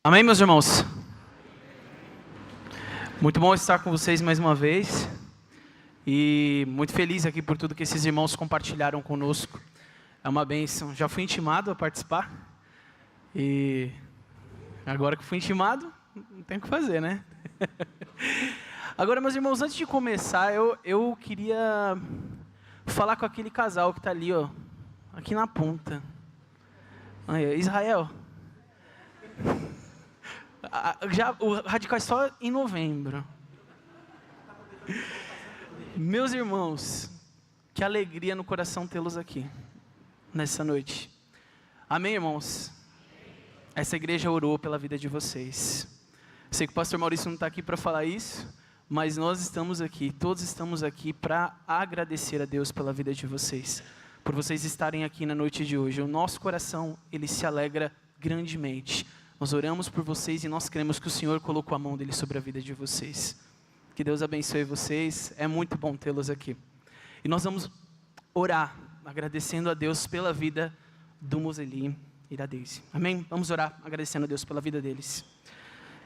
Amém, meus irmãos? Muito bom estar com vocês mais uma vez. E muito feliz aqui por tudo que esses irmãos compartilharam conosco. É uma bênção. Já fui intimado a participar. E agora que fui intimado, não tem o que fazer, né? Agora, meus irmãos, antes de começar, eu queria falar com aquele casal que está ali, ó, aqui na ponta. Aí, Israel. O Radical é só em novembro. Meus irmãos, que alegria no coração tê-los aqui, nessa noite. Amém, irmãos? Essa igreja orou pela vida de vocês. Sei que o pastor Maurício não está aqui para falar isso, mas nós estamos aqui, todos estamos aqui para agradecer a Deus pela vida de vocês, por vocês estarem aqui na noite de hoje. O nosso coração, ele se alegra grandemente. Nós oramos por vocês e nós cremos que o Senhor colocou a mão dele sobre a vida de vocês. Que Deus abençoe vocês, é muito bom tê-los aqui. E nós vamos orar, agradecendo a Deus pela vida do Moseli e da Deise. Amém? Vamos orar, agradecendo a Deus pela vida deles.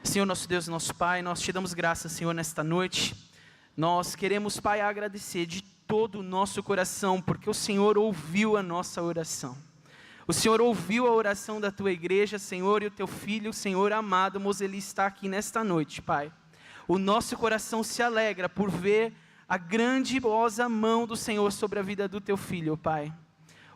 Senhor, nosso Deus, nosso Pai, nós te damos graças, Senhor, nesta noite. Nós queremos, Pai, agradecer de todo o nosso coração, porque o Senhor ouviu a nossa oração. O Senhor ouviu a oração da tua igreja, Senhor, e o teu filho, Senhor amado, Moseli, está aqui nesta noite, Pai. O nosso coração se alegra por ver a grandiosa mão do Senhor sobre a vida do teu filho, Pai.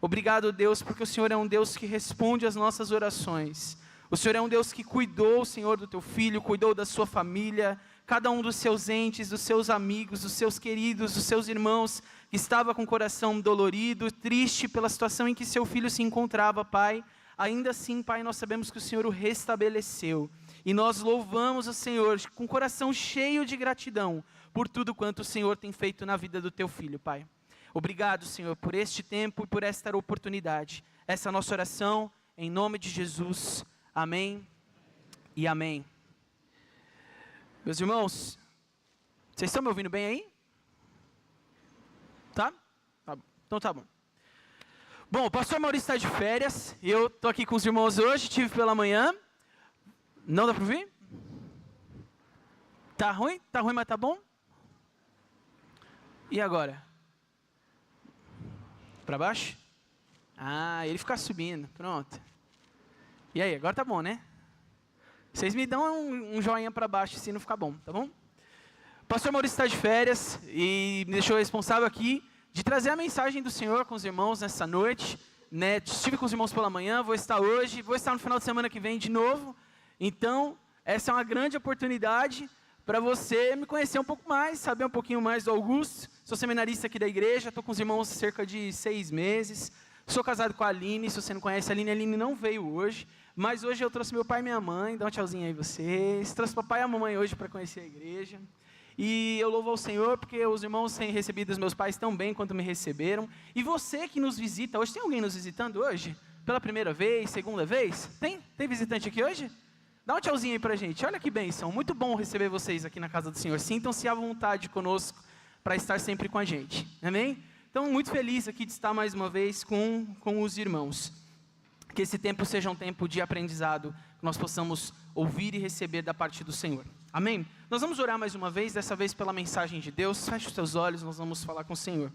Obrigado, Deus, porque o Senhor é um Deus que responde às nossas orações. O Senhor é um Deus que cuidou, Senhor, do teu filho, cuidou da sua família, cada um dos seus entes, dos seus amigos, dos seus queridos, dos seus irmãos, que estava com o coração dolorido, triste pela situação em que seu filho se encontrava, Pai. Ainda assim, Pai, nós sabemos que o Senhor o restabeleceu. E nós louvamos o Senhor com o coração cheio de gratidão por tudo quanto o Senhor tem feito na vida do teu filho, Pai. Obrigado, Senhor, por este tempo e por esta oportunidade. Essa é a nossa oração, em nome de Jesus. Amém e amém. Meus irmãos, vocês estão me ouvindo bem aí? Tá? Então tá bom. Bom, o pastor Maurício está de férias, eu estou aqui com os irmãos hoje, tive pela manhã. Não dá para ouvir? Tá ruim? Tá ruim, mas tá bom? E agora? Para baixo? Ah, ele fica subindo, pronto. E aí, agora tá bom, né? Vocês me dão um joinha para baixo se não ficar bom, tá bom? O pastor Maurício está de férias e me deixou responsável aqui de trazer a mensagem do Senhor com os irmãos nessa noite. Né? Estive com os irmãos pela manhã, vou estar hoje, vou estar no final de semana que vem de novo. Então, essa é uma grande oportunidade para você me conhecer um pouco mais, saber um pouquinho mais do Augusto. Sou seminarista aqui da igreja, estou com os irmãos há cerca de 6 meses. Sou casado com a Aline, se você não conhece a Aline não veio hoje. Mas hoje eu trouxe meu pai e minha mãe, dá um tchauzinho aí vocês. Trouxe o papai e a mamãe hoje para conhecer a igreja. E eu louvo ao Senhor porque os irmãos têm recebido os meus pais tão bem quanto me receberam. E você que nos visita hoje, tem alguém nos visitando hoje? Pela primeira vez, segunda vez? Tem? Tem visitante aqui hoje? Dá um tchauzinho aí pra gente. Olha que bênção. Muito bom receber vocês aqui na casa do Senhor. Sintam-se à vontade conosco para estar sempre com a gente. Amém? Então, muito feliz aqui de estar mais uma vez com os irmãos. Que esse tempo seja um tempo de aprendizado, que nós possamos ouvir e receber da parte do Senhor. Amém? Nós vamos orar mais uma vez, dessa vez pela mensagem de Deus. Feche os teus olhos, nós vamos falar com o Senhor.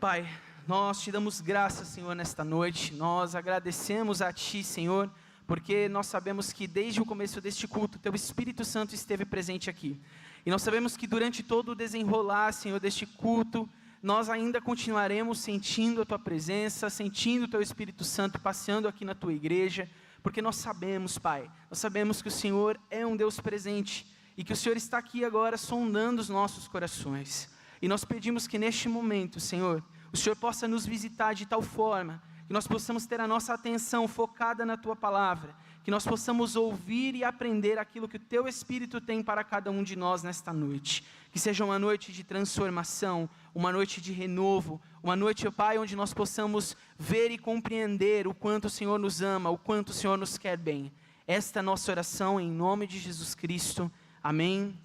Pai, nós te damos graças, Senhor, nesta noite. Nós agradecemos a Ti, Senhor, porque nós sabemos que desde o começo deste culto, Teu Espírito Santo esteve presente aqui. E nós sabemos que durante todo o desenrolar, Senhor, deste culto, nós ainda continuaremos sentindo a Tua presença, sentindo o Teu Espírito Santo passeando aqui na Tua igreja, porque nós sabemos, Pai, nós sabemos que o Senhor é um Deus presente e que o Senhor está aqui agora sondando os nossos corações. E nós pedimos que neste momento, Senhor, o Senhor possa nos visitar de tal forma que nós possamos ter a nossa atenção focada na Tua palavra, que nós possamos ouvir e aprender aquilo que o Teu Espírito tem para cada um de nós nesta noite. Que seja uma noite de transformação, uma noite de renovo, uma noite, Pai, onde nós possamos ver e compreender o quanto o Senhor nos ama, o quanto o Senhor nos quer bem. Esta é a nossa oração em nome de Jesus Cristo. Amém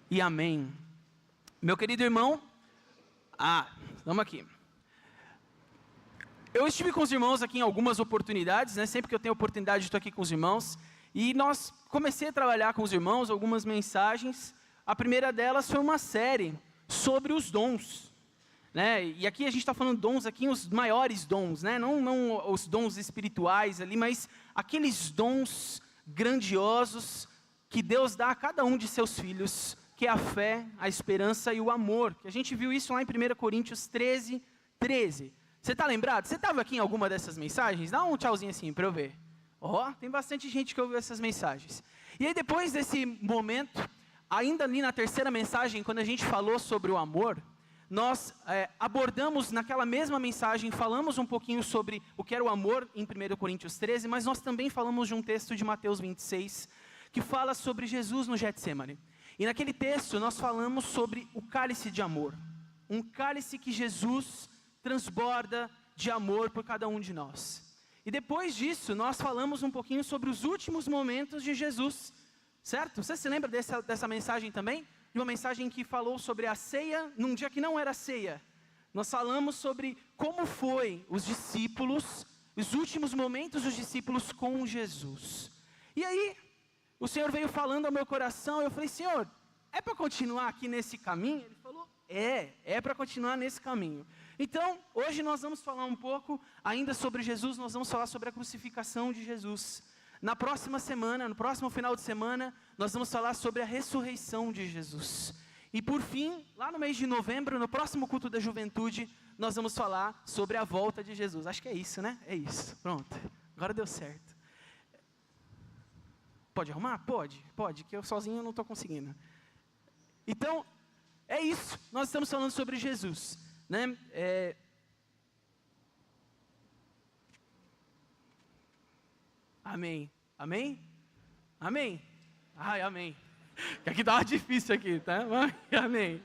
e amém. Meu querido irmão, vamos aqui. Eu estive com os irmãos aqui em algumas oportunidades, né? Sempre que eu tenho oportunidade, estou aqui com os irmãos. E comecei a trabalhar com os irmãos algumas mensagens. A primeira delas foi uma série sobre os dons, né? E aqui a gente está falando dons, aqui os maiores dons, né? Não os dons espirituais ali, mas aqueles dons grandiosos que Deus dá a cada um de seus filhos, que é a fé, a esperança e o amor. Que a gente viu isso lá em 1 Coríntios 13, 13. Você está lembrado? Você estava aqui em alguma dessas mensagens? Dá um tchauzinho assim para eu ver. Tem bastante gente que ouviu essas mensagens. E aí depois desse momento, ainda ali na terceira mensagem, quando a gente falou sobre o amor, nós abordamos naquela mesma mensagem, falamos um pouquinho sobre o que era o amor em 1 Coríntios 13, mas nós também falamos de um texto de Mateus 26, que fala sobre Jesus no Getsêmani. E naquele texto nós falamos sobre o cálice de amor, um cálice que Jesus transborda de amor por cada um de nós. E depois disso, nós falamos um pouquinho sobre os últimos momentos de Jesus, certo? Você se lembra dessa mensagem também? De uma mensagem que falou sobre a ceia, num dia que não era ceia. Nós falamos sobre como foi os discípulos, os últimos momentos dos discípulos com Jesus. E aí, o Senhor veio falando ao meu coração, e eu falei, Senhor, é para continuar aqui nesse caminho? Ele falou, é para continuar nesse caminho. Então, hoje nós vamos falar um pouco ainda sobre Jesus, nós vamos falar sobre a crucificação de Jesus. Na próxima semana, no próximo final de semana, nós vamos falar sobre a ressurreição de Jesus. E por fim, lá no mês de novembro, no próximo culto da juventude, nós vamos falar sobre a volta de Jesus. Acho que é isso, né? É isso. Pronto. Agora deu certo. Pode arrumar? Pode, que eu sozinho não estou conseguindo. Então, é isso. Nós estamos falando sobre Jesus, né? Amém. Amém? Amém? Ai, amém. Que aqui estava difícil aqui, tá? Amém.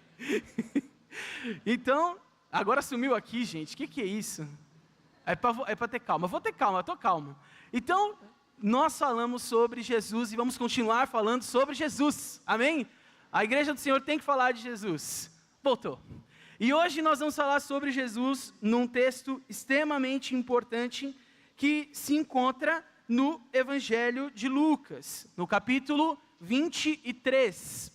Então, agora sumiu aqui, gente. O que é isso? É para ter calma. Vou ter calma, estou calmo. Então, nós falamos sobre Jesus e vamos continuar falando sobre Jesus. Amém? A igreja do Senhor tem que falar de Jesus. Voltou. E hoje nós vamos falar sobre Jesus num texto extremamente importante que se encontra no Evangelho de Lucas, no capítulo 23.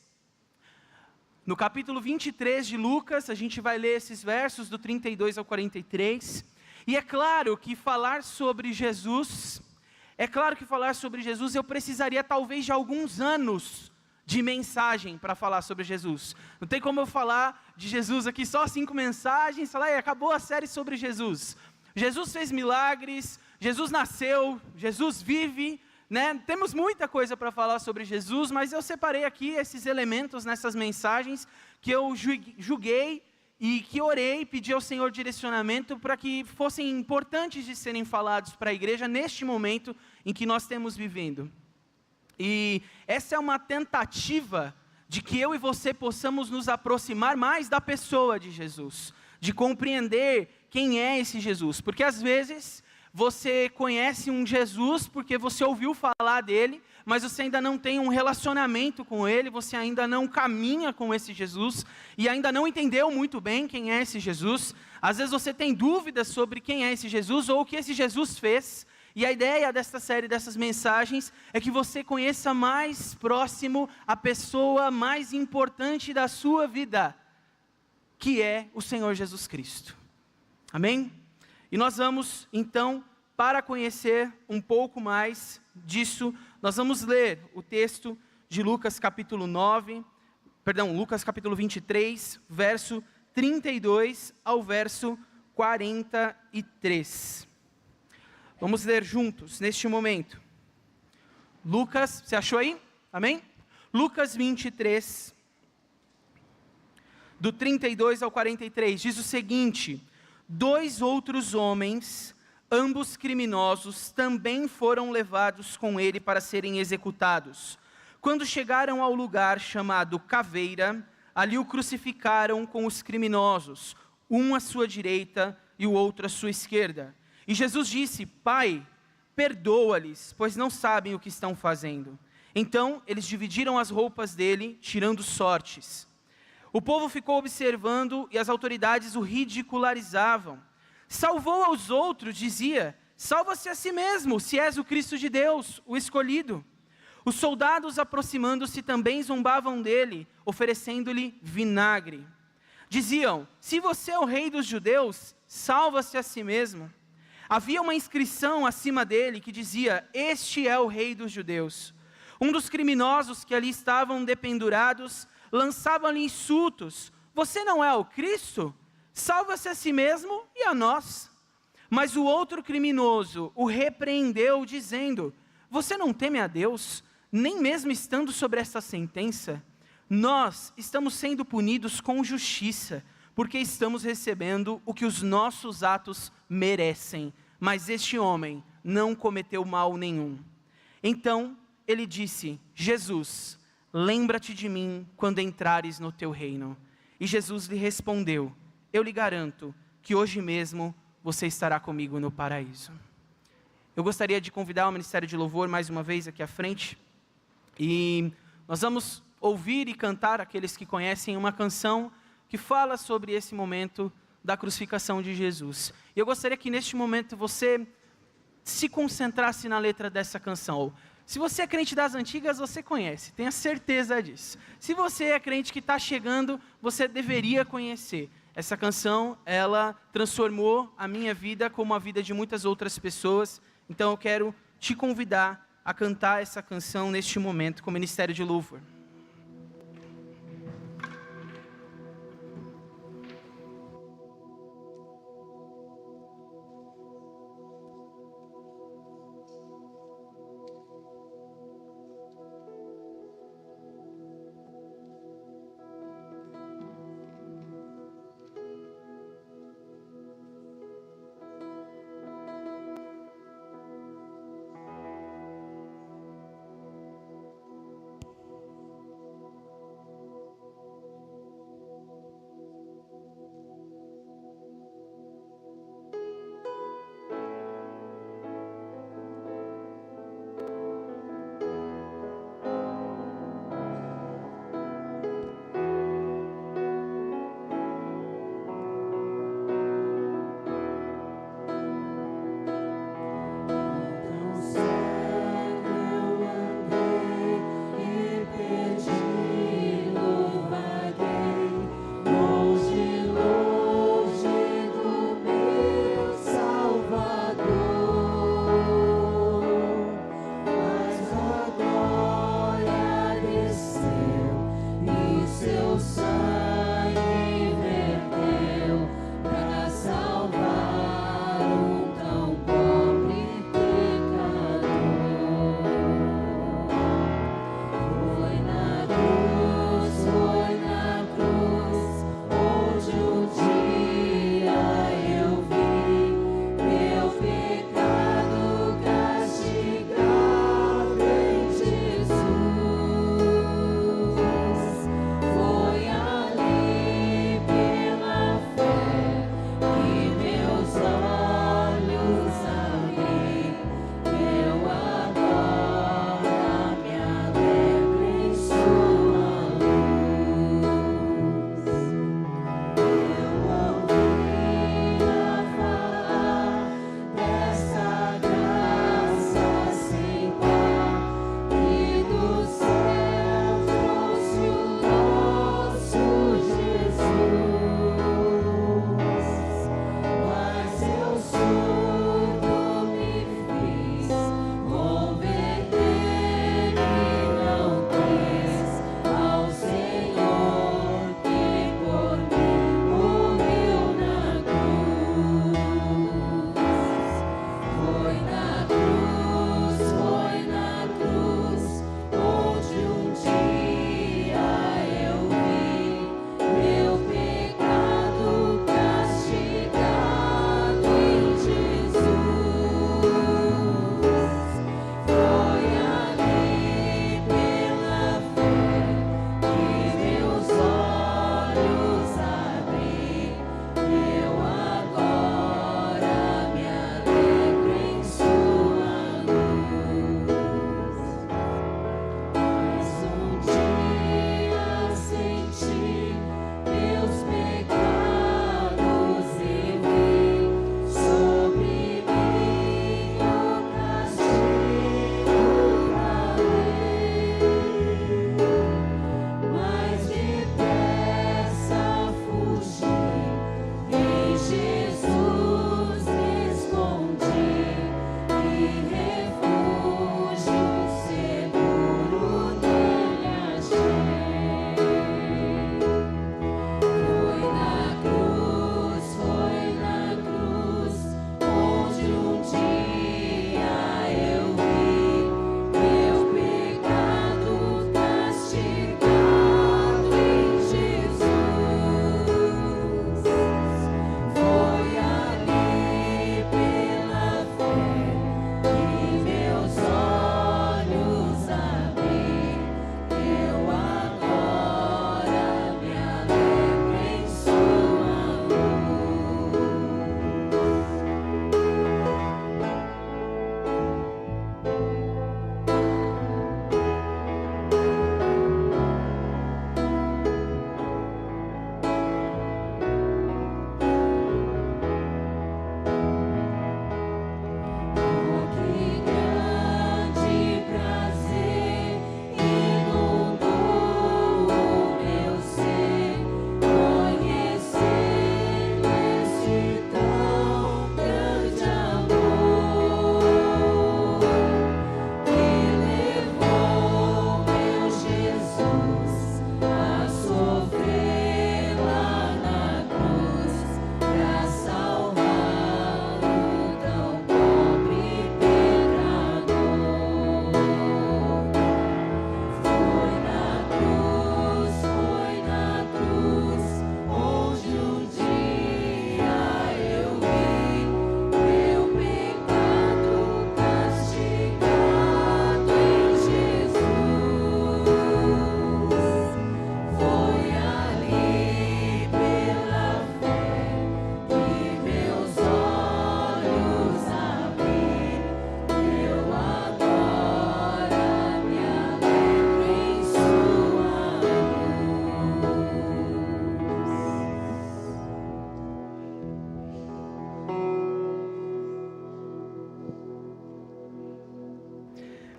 No capítulo 23 de Lucas, a gente vai ler esses versos do 32 ao 43. E é claro que falar sobre Jesus, eu precisaria talvez de alguns anos de mensagem para falar sobre Jesus. Não tem como eu falar de Jesus aqui só 5 mensagens, falar, acabou a série sobre Jesus. Jesus fez milagres, Jesus nasceu, Jesus vive, né? Temos muita coisa para falar sobre Jesus, mas eu separei aqui esses elementos nessas mensagens que eu julguei e que orei, pedi ao Senhor direcionamento para que fossem importantes de serem falados para a igreja neste momento em que nós temos vivendo. E essa é uma tentativa de que eu e você possamos nos aproximar mais da pessoa de Jesus, de compreender quem é esse Jesus, porque às vezes você conhece um Jesus porque você ouviu falar dele, mas você ainda não tem um relacionamento com ele, você ainda não caminha com esse Jesus, e ainda não entendeu muito bem quem é esse Jesus. Às vezes você tem dúvidas sobre quem é esse Jesus, ou o que esse Jesus fez, e a ideia desta série, dessas mensagens, é que você conheça mais próximo a pessoa mais importante da sua vida, que é o Senhor Jesus Cristo. Amém? E nós vamos, então, para conhecer um pouco mais disso, nós vamos ler o texto de Lucas capítulo 23, verso 32 ao verso 43. Vamos ler juntos, neste momento. Lucas, você achou aí? Amém? Lucas 23, do 32 ao 43, diz o seguinte: 2 outros homens, ambos criminosos, também foram levados com ele para serem executados. Quando chegaram ao lugar chamado Caveira, ali o crucificaram com os criminosos, um à sua direita e o outro à sua esquerda. E Jesus disse: Pai, perdoa-lhes, pois não sabem o que estão fazendo. Então eles dividiram as roupas dele, tirando sortes. O povo ficou observando e as autoridades o ridicularizavam. Salvou aos outros, dizia: salva-se a si mesmo, se és o Cristo de Deus, o escolhido. Os soldados, aproximando-se, também zombavam dele, oferecendo-lhe vinagre. Diziam: se você é o rei dos judeus, salva-se a si mesmo. Havia uma inscrição acima dele que dizia: este é o rei dos judeus. Um dos criminosos que ali estavam dependurados lançava-lhe insultos: você não é o Cristo? Salva-se a si mesmo e a nós. Mas o outro criminoso o repreendeu, dizendo: você não teme a Deus, nem mesmo estando sobre essa sentença? Nós estamos sendo punidos com justiça, porque estamos recebendo o que os nossos atos merecem, mas este homem não cometeu mal nenhum. Então ele disse: Jesus, lembra-te de mim quando entrares no teu reino. E Jesus lhe respondeu: eu lhe garanto que hoje mesmo você estará comigo no paraíso. Eu gostaria de convidar o Ministério de Louvor mais uma vez aqui à frente, e nós vamos ouvir e cantar, aqueles que conhecem, uma canção que fala sobre esse momento da crucificação de Jesus. E eu gostaria que neste momento você se concentrasse na letra dessa canção. Se você é crente das antigas, você conhece, tenha certeza disso. Se você é crente que está chegando, você deveria conhecer. Essa canção, ela transformou a minha vida como a vida de muitas outras pessoas. Então eu quero te convidar a cantar essa canção neste momento com o Ministério de Louvor.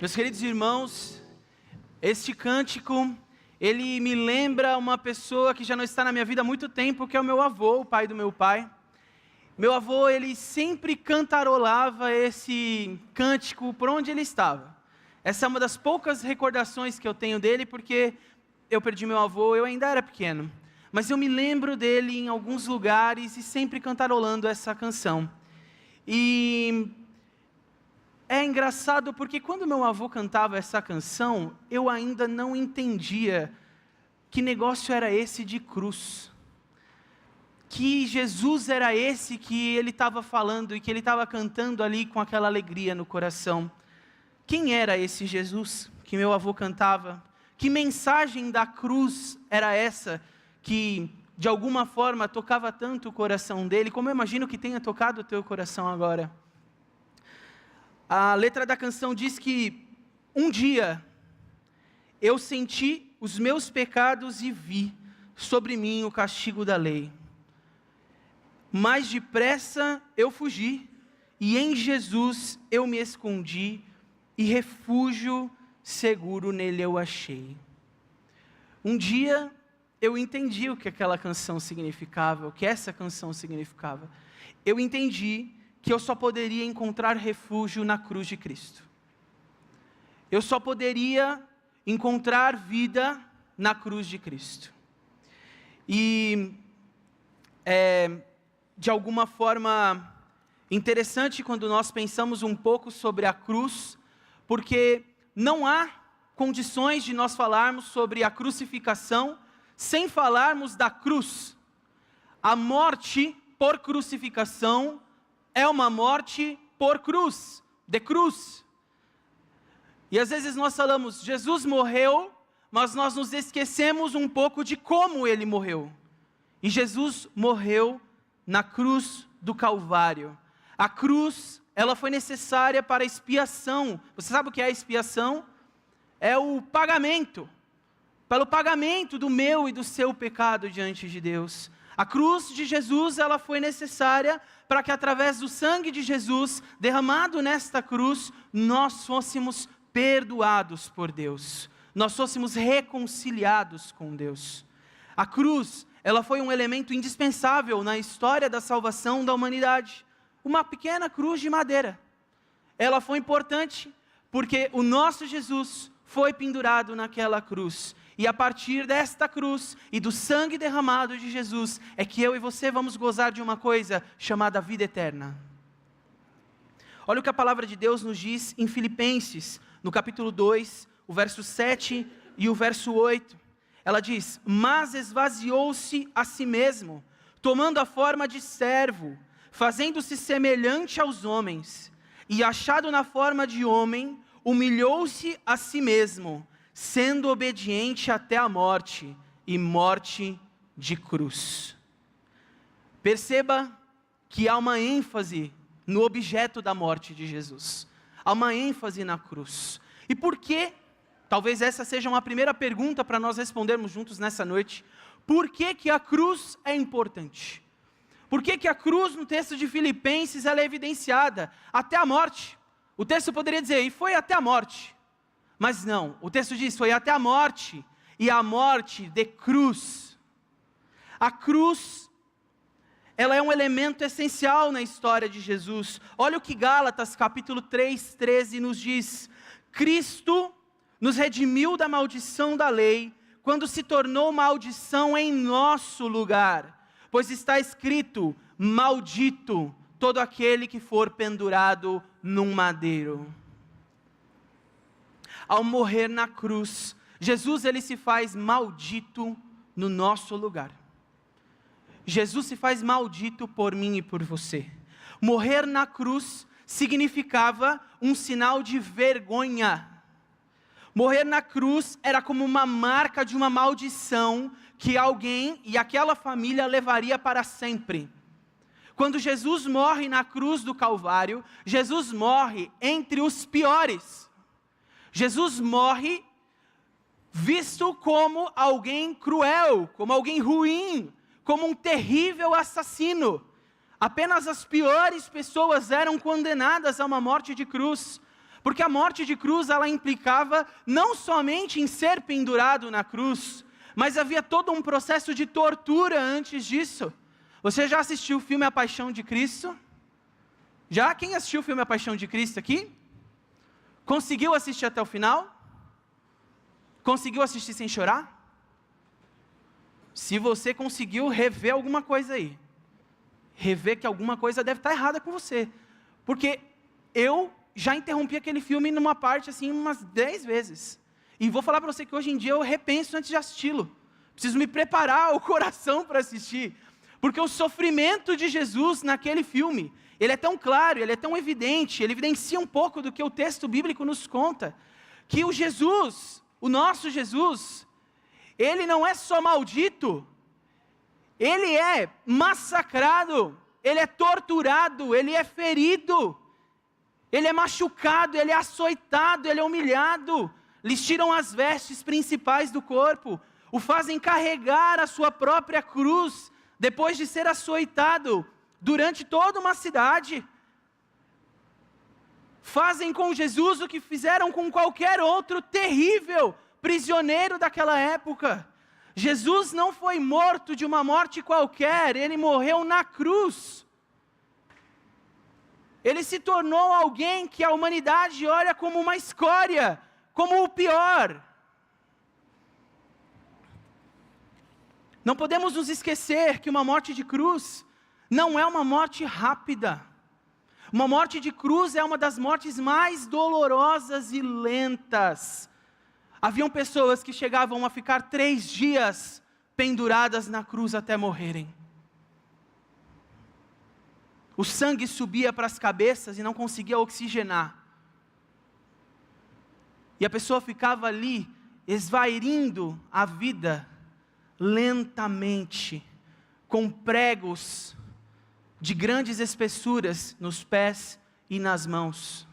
Meus queridos irmãos, este cântico, ele me lembra uma pessoa que já não está na minha vida há muito tempo, que é o meu avô, o pai do meu pai. Meu avô, ele sempre cantarolava esse cântico por onde ele estava. Essa é uma das poucas recordações que eu tenho dele, porque eu perdi meu avô, eu ainda era pequeno. Mas eu me lembro dele em alguns lugares e sempre cantarolando essa canção. E é engraçado porque quando meu avô cantava essa canção, eu ainda não entendia que negócio era esse de cruz. Que Jesus era esse que ele estava falando e que ele estava cantando ali com aquela alegria no coração. Quem era esse Jesus que meu avô cantava? Que mensagem da cruz era essa que de alguma forma tocava tanto o coração dele, como eu imagino que tenha tocado o teu coração agora? A letra da canção diz que um dia eu senti os meus pecados e vi sobre mim o castigo da lei. Mais depressa eu fugi e em Jesus eu me escondi e refúgio seguro nele eu achei. Um dia eu entendi o que aquela canção significava, o que essa canção significava. Eu entendi que eu só poderia encontrar refúgio na cruz de Cristo. Eu só poderia encontrar vida na cruz de Cristo. E de alguma forma interessante quando nós pensamos um pouco sobre a cruz, porque não há condições de nós falarmos sobre a crucificação sem falarmos da cruz. A morte por crucificação é uma morte por cruz, de cruz. E às vezes nós falamos, Jesus morreu, mas nós nos esquecemos um pouco de como ele morreu. E Jesus morreu na cruz do Calvário. A cruz, ela foi necessária para a expiação. Você sabe o que é a expiação? É o pagamento. Pelo pagamento do meu e do seu pecado diante de Deus. A cruz de Jesus, ela foi necessária para que através do sangue de Jesus, derramado nesta cruz, nós fôssemos perdoados por Deus. Nós fôssemos reconciliados com Deus. A cruz, ela foi um elemento indispensável na história da salvação da humanidade. Uma pequena cruz de madeira. Ela foi importante porque o nosso Jesus foi pendurado naquela cruz. E a partir desta cruz e do sangue derramado de Jesus, é que eu e você vamos gozar de uma coisa chamada vida eterna. Olha o que a palavra de Deus nos diz em Filipenses, no capítulo 2, o verso 7 e o verso 8. Ela diz, mas esvaziou-se a si mesmo, tomando a forma de servo, fazendo-se semelhante aos homens, e achado na forma de homem, humilhou-se a si mesmo, sendo obediente até a morte, e morte de cruz. Perceba que há uma ênfase no objeto da morte de Jesus. Há uma ênfase na cruz. E por que? Talvez essa seja uma primeira pergunta para nós respondermos juntos nessa noite. Por que que a cruz é importante? Por que que a cruz no texto de Filipenses ela é evidenciada? Até a morte. O texto poderia dizer, e foi até a morte. Mas não, o texto diz, foi até a morte, e a morte de cruz. A cruz, ela é um elemento essencial na história de Jesus. Olha o que Gálatas capítulo 3, 13 nos diz. Cristo nos redimiu da maldição da lei, quando se tornou maldição em nosso lugar. Pois está escrito, maldito todo aquele que for pendurado num madeiro. Ao morrer na cruz, Jesus ele se faz maldito no nosso lugar. Jesus se faz maldito por mim e por você. Morrer na cruz significava um sinal de vergonha. Morrer na cruz era como uma marca de uma maldição que alguém e aquela família levaria para sempre. Quando Jesus morre na cruz do Calvário, Jesus morre entre os piores. Jesus morre visto como alguém cruel, como alguém ruim, como um terrível assassino. Apenas as piores pessoas eram condenadas a uma morte de cruz. Porque a morte de cruz, ela implicava não somente em ser pendurado na cruz, mas havia todo um processo de tortura antes disso. Você já assistiu o filme A Paixão de Cristo? Já? Quem assistiu o filme A Paixão de Cristo aqui? Conseguiu assistir até o final? Conseguiu assistir sem chorar? Se você conseguiu, rever alguma coisa aí. Rever que alguma coisa deve estar errada com você. Porque eu já interrompi aquele filme numa parte assim umas 10 vezes. E vou falar para você que hoje em dia eu repenso antes de assisti-lo. Preciso me preparar o coração para assistir. Porque o sofrimento de Jesus naquele filme, ele é tão claro, ele é tão evidente, ele evidencia um pouco do que o texto bíblico nos conta. Que o Jesus, o nosso Jesus, ele não é só maldito, ele é massacrado, ele é torturado, ele é ferido, ele é machucado, ele é açoitado, ele é humilhado, lhes tiram as vestes principais do corpo, o fazem carregar a sua própria cruz, depois de ser açoitado, durante toda uma cidade. Fazem com Jesus o que fizeram com qualquer outro terrível prisioneiro daquela época. Jesus não foi morto de uma morte qualquer, ele morreu na cruz. Ele se tornou alguém que a humanidade olha como uma escória, como o pior. Não podemos nos esquecer que uma morte de cruz não é uma morte rápida. Uma morte de cruz é uma das mortes mais dolorosas e lentas. Haviam pessoas que chegavam a ficar 3 dias penduradas na cruz até morrerem. O sangue subia para as cabeças e não conseguia oxigenar. E a pessoa ficava ali, esvairindo a vida, lentamente, com pregos de grandes espessuras nos pés e nas mãos.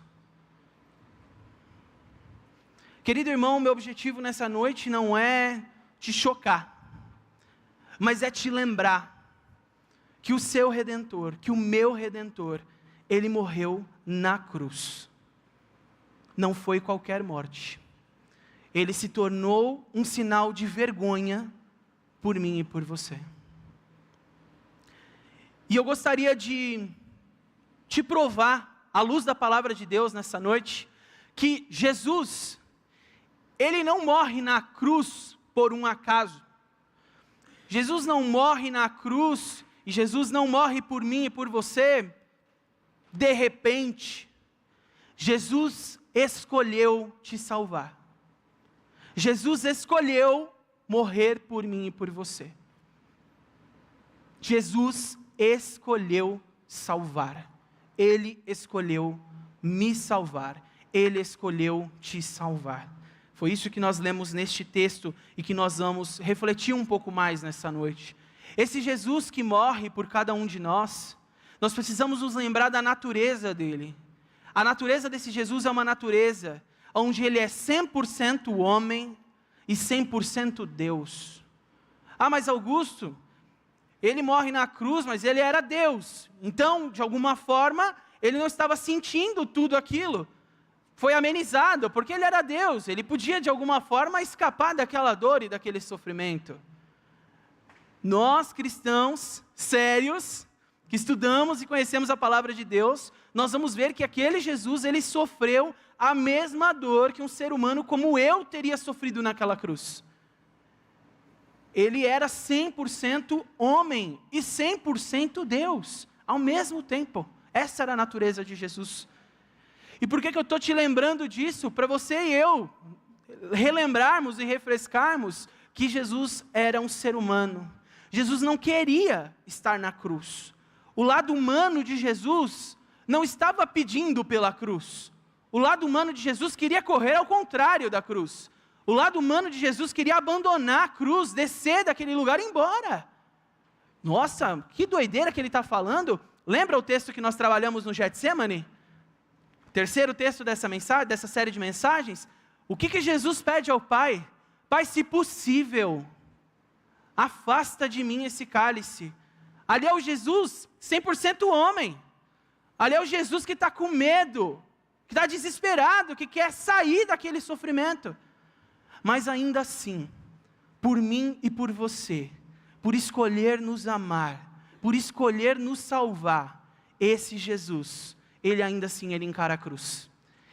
Querido irmão, meu objetivo nessa noite não é te chocar, mas é te lembrar que o seu Redentor, que o meu Redentor, ele morreu na cruz. Não foi qualquer morte. Ele se tornou um sinal de vergonha por mim e por você. E eu gostaria de te provar, à luz da palavra de Deus nessa noite, que Jesus, ele não morre na cruz por um acaso. Jesus não morre na cruz, e Jesus não morre por mim e por você, de repente. Jesus escolheu te salvar. Jesus escolheu morrer por mim e por você. Jesus escolheu salvar. Ele escolheu me salvar. Ele escolheu te salvar. Foi isso que nós lemos neste texto e que nós vamos refletir um pouco mais nessa noite. Esse Jesus que morre por cada um de nós, nós precisamos nos lembrar da natureza dele. A natureza desse Jesus é uma natureza onde ele é 100% homem e 100% Deus. Ah, mas Augusto, ele morre na cruz, mas ele era Deus. Então, de alguma forma, ele não estava sentindo tudo aquilo. Foi amenizado, porque ele era Deus. Ele podia, de alguma forma, escapar daquela dor e daquele sofrimento. Nós, cristãos sérios, que estudamos e conhecemos a palavra de Deus, nós vamos ver que aquele Jesus, ele sofreu a mesma dor que um ser humano como eu teria sofrido naquela cruz. Ele era 100% homem e 100% Deus, ao mesmo tempo. Essa era a natureza de Jesus. E por que eu estou te lembrando disso? Para você e eu relembrarmos e refrescarmos que Jesus era um ser humano. Jesus não queria estar na cruz. O lado humano de Jesus não estava pedindo pela cruz. O lado humano de Jesus queria correr ao contrário da cruz. O lado humano de Jesus queria abandonar a cruz, descer daquele lugar e ir embora. Nossa, que doideira que ele está falando. Lembra o texto que nós trabalhamos no Getsemane? Terceiro texto dessa mensagem, dessa série de mensagens. O que Jesus pede ao Pai? Pai, se possível, afasta de mim esse cálice. Ali é o Jesus 100% homem. Ali é o Jesus que está com medo, que que está desesperado, que quer sair daquele sofrimento. Mas ainda assim, por mim e por você, por escolher nos amar, por escolher nos salvar, esse Jesus, ele ainda assim, ele encara a cruz.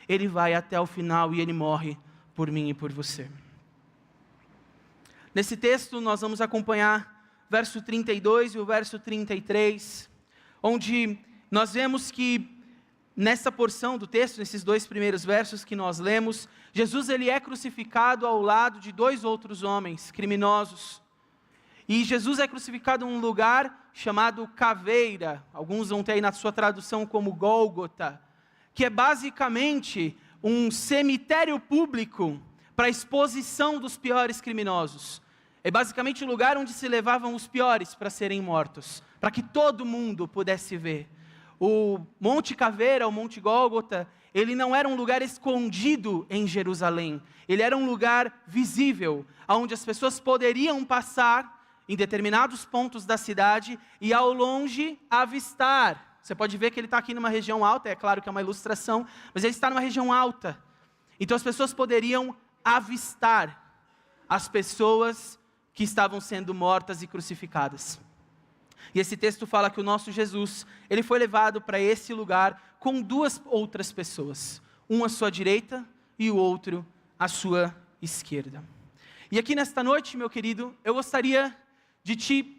Ele vai até o final e ele morre por mim e por você. Nesse texto nós vamos acompanhar verso 32 e o verso 33, onde nós vemos que nessa porção do texto, nesses 2 primeiros versos que nós lemos, Jesus ele é crucificado ao lado de 2 outros homens criminosos. E Jesus é crucificado em um lugar chamado Caveira, alguns vão ter aí na sua tradução como Gólgota, que é basicamente um cemitério público para a exposição dos piores criminosos. É basicamente o lugar onde se levavam os piores para serem mortos, para que todo mundo pudesse ver. O Monte Caveira, o Monte Gólgota, ele não era um lugar escondido em Jerusalém, ele era um lugar visível, onde as pessoas poderiam passar em determinados pontos da cidade e ao longe avistar. Você pode ver que ele está aqui numa região alta, é claro que é uma ilustração, mas ele está numa região alta. Então as pessoas poderiam avistar as pessoas que estavam sendo mortas e crucificadas. E esse texto fala que o nosso Jesus, ele foi levado para esse lugar com 2 outras pessoas, um à sua direita e o outro à sua esquerda. E aqui nesta noite, meu querido, eu gostaria de te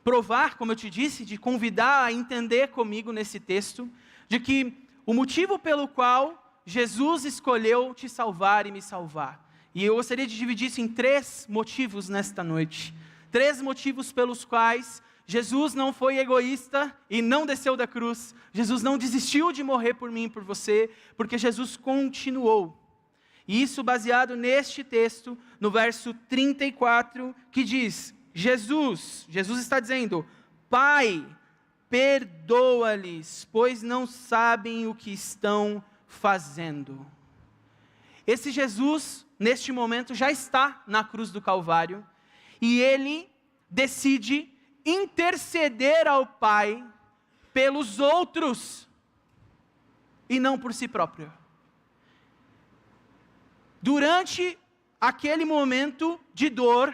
provar, como eu te disse, de convidar a entender comigo nesse texto, de que o motivo pelo qual Jesus escolheu te salvar e me salvar. E eu gostaria de dividir isso em 3 motivos nesta noite. 3 motivos pelos quais Jesus não foi egoísta e não desceu da cruz. Jesus não desistiu de morrer por mim e por você, porque Jesus continuou. E isso baseado neste texto, no verso 34, que diz: Jesus está dizendo: Pai, perdoa-lhes, pois não sabem o que estão fazendo. Esse Jesus, neste momento, já está na cruz do Calvário, e ele decide interceder ao Pai pelos outros, e não por si próprio. Durante aquele momento de dor,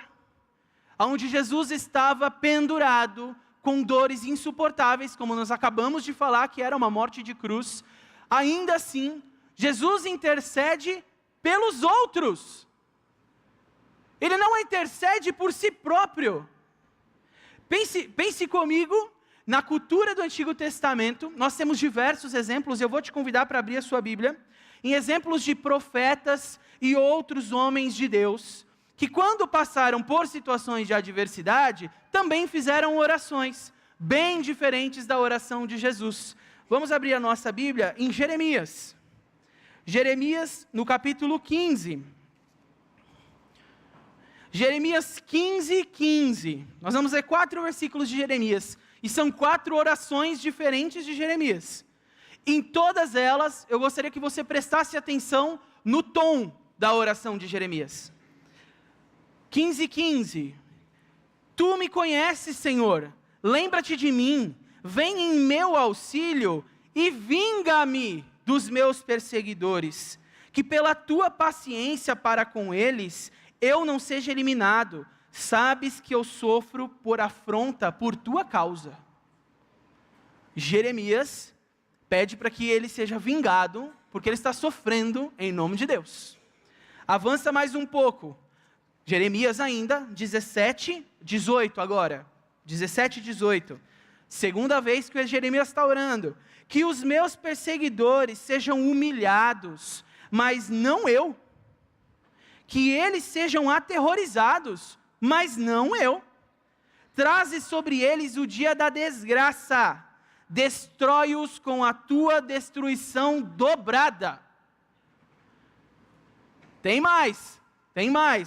onde Jesus estava pendurado, com dores insuportáveis, como nós acabamos de falar, que era uma morte de cruz, ainda assim, Jesus intercede pelos outros. Ele não intercede por si próprio. Pense comigo, na cultura do Antigo Testamento, nós temos diversos exemplos, eu vou te convidar para abrir a sua Bíblia, em exemplos de profetas e outros homens de Deus, que quando passaram por situações de adversidade, também fizeram orações, bem diferentes da oração de Jesus. Vamos abrir a nossa Bíblia em Jeremias. Jeremias, no capítulo 15. Jeremias 15. Nós vamos ler 4 versículos de Jeremias, e são 4 orações diferentes de Jeremias. Em todas elas, eu gostaria que você prestasse atenção no tom da oração de Jeremias. 15. Tu me conheces, Senhor, lembra-te de mim, vem em meu auxílio e vinga-me dos meus perseguidores, que pela tua paciência para com eles, eu não seja eliminado. Sabes que eu sofro por afronta por tua causa. Jeremias pede para que ele seja vingado, porque ele está sofrendo em nome de Deus. Avança mais um pouco. Jeremias ainda, 17:18 agora. 17:18. Segunda vez que Jeremias está orando. Que os meus perseguidores sejam humilhados, mas não eu. Que eles sejam aterrorizados, mas não eu. Traze sobre eles o dia da desgraça. Destrói-os com a tua destruição dobrada. Tem mais.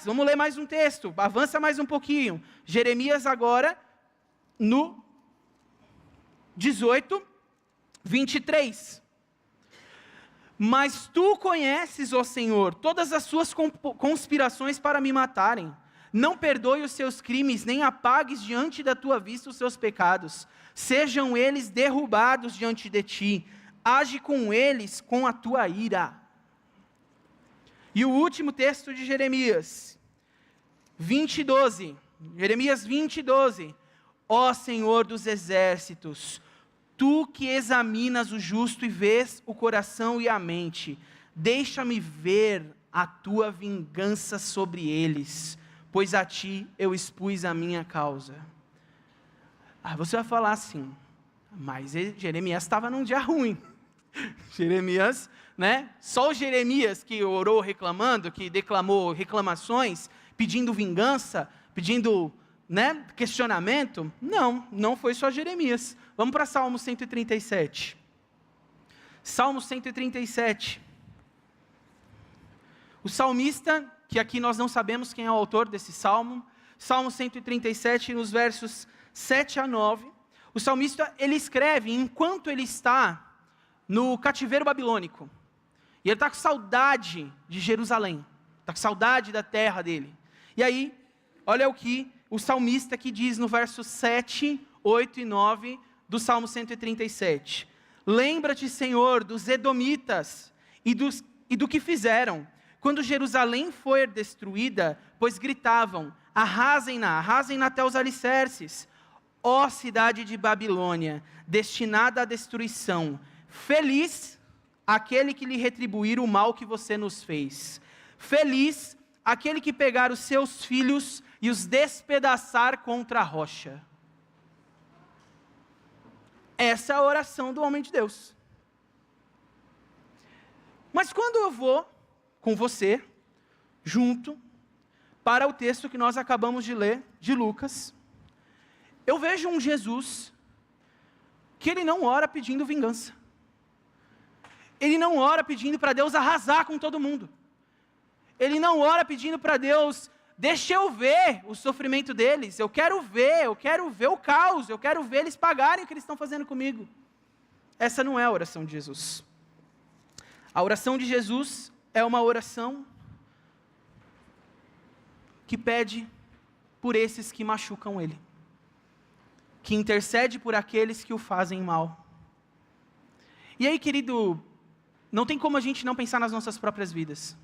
Vamos ler mais um texto. Avança mais um pouquinho. Jeremias agora, no 18:23. Mas tu conheces, ó Senhor, todas as suas conspirações para me matarem. Não perdoe os seus crimes, nem apagues diante da tua vista os seus pecados. Sejam eles derrubados diante de ti. age com eles com a tua ira. E o último texto de Jeremias 20:12. Jeremias 20:12. Ó Senhor dos exércitos, tu que examinas o justo e vês o coração e a mente, deixa-me ver a tua vingança sobre eles, pois a ti eu expus a minha causa. Você vai falar assim, mas Jeremias estava num dia ruim. Jeremias, né? Só o Jeremias que orou reclamando, que declamou reclamações, pedindo vingança, pedindo, né, questionamento? Não foi só Jeremias. Vamos para Salmo 137. Salmo 137. O salmista, que aqui nós não sabemos quem é o autor desse salmo, Salmo 137, nos versos 7 a 9, o salmista, ele escreve enquanto ele está no cativeiro babilônico, e ele está com saudade de Jerusalém, está com saudade da terra dele, e aí, olha o que o salmista que diz no verso 7, 8 e 9, do Salmo 137, lembra-te, Senhor, dos edomitas, e do que fizeram, quando Jerusalém foi destruída, pois gritavam, arrasem-na até os alicerces, ó cidade de Babilônia, destinada à destruição, feliz aquele que lhe retribuir o mal que você nos fez, feliz aquele que pegar os seus filhos e os despedaçar contra a rocha. Essa é a oração do homem de Deus. Mas quando eu vou com você, junto, para o texto que nós acabamos de ler, de Lucas, eu vejo um Jesus que ele não ora pedindo vingança. Ele não ora pedindo para Deus arrasar com todo mundo. Ele não ora pedindo para Deus, deixa eu ver o sofrimento deles, eu quero ver o caos, eu quero ver eles pagarem o que eles estão fazendo comigo. Essa não é a oração de Jesus. A oração de Jesus é uma oração que pede por esses que machucam ele, que intercede por aqueles que o fazem mal. E aí, querido, não tem como a gente não pensar nas nossas próprias vidas.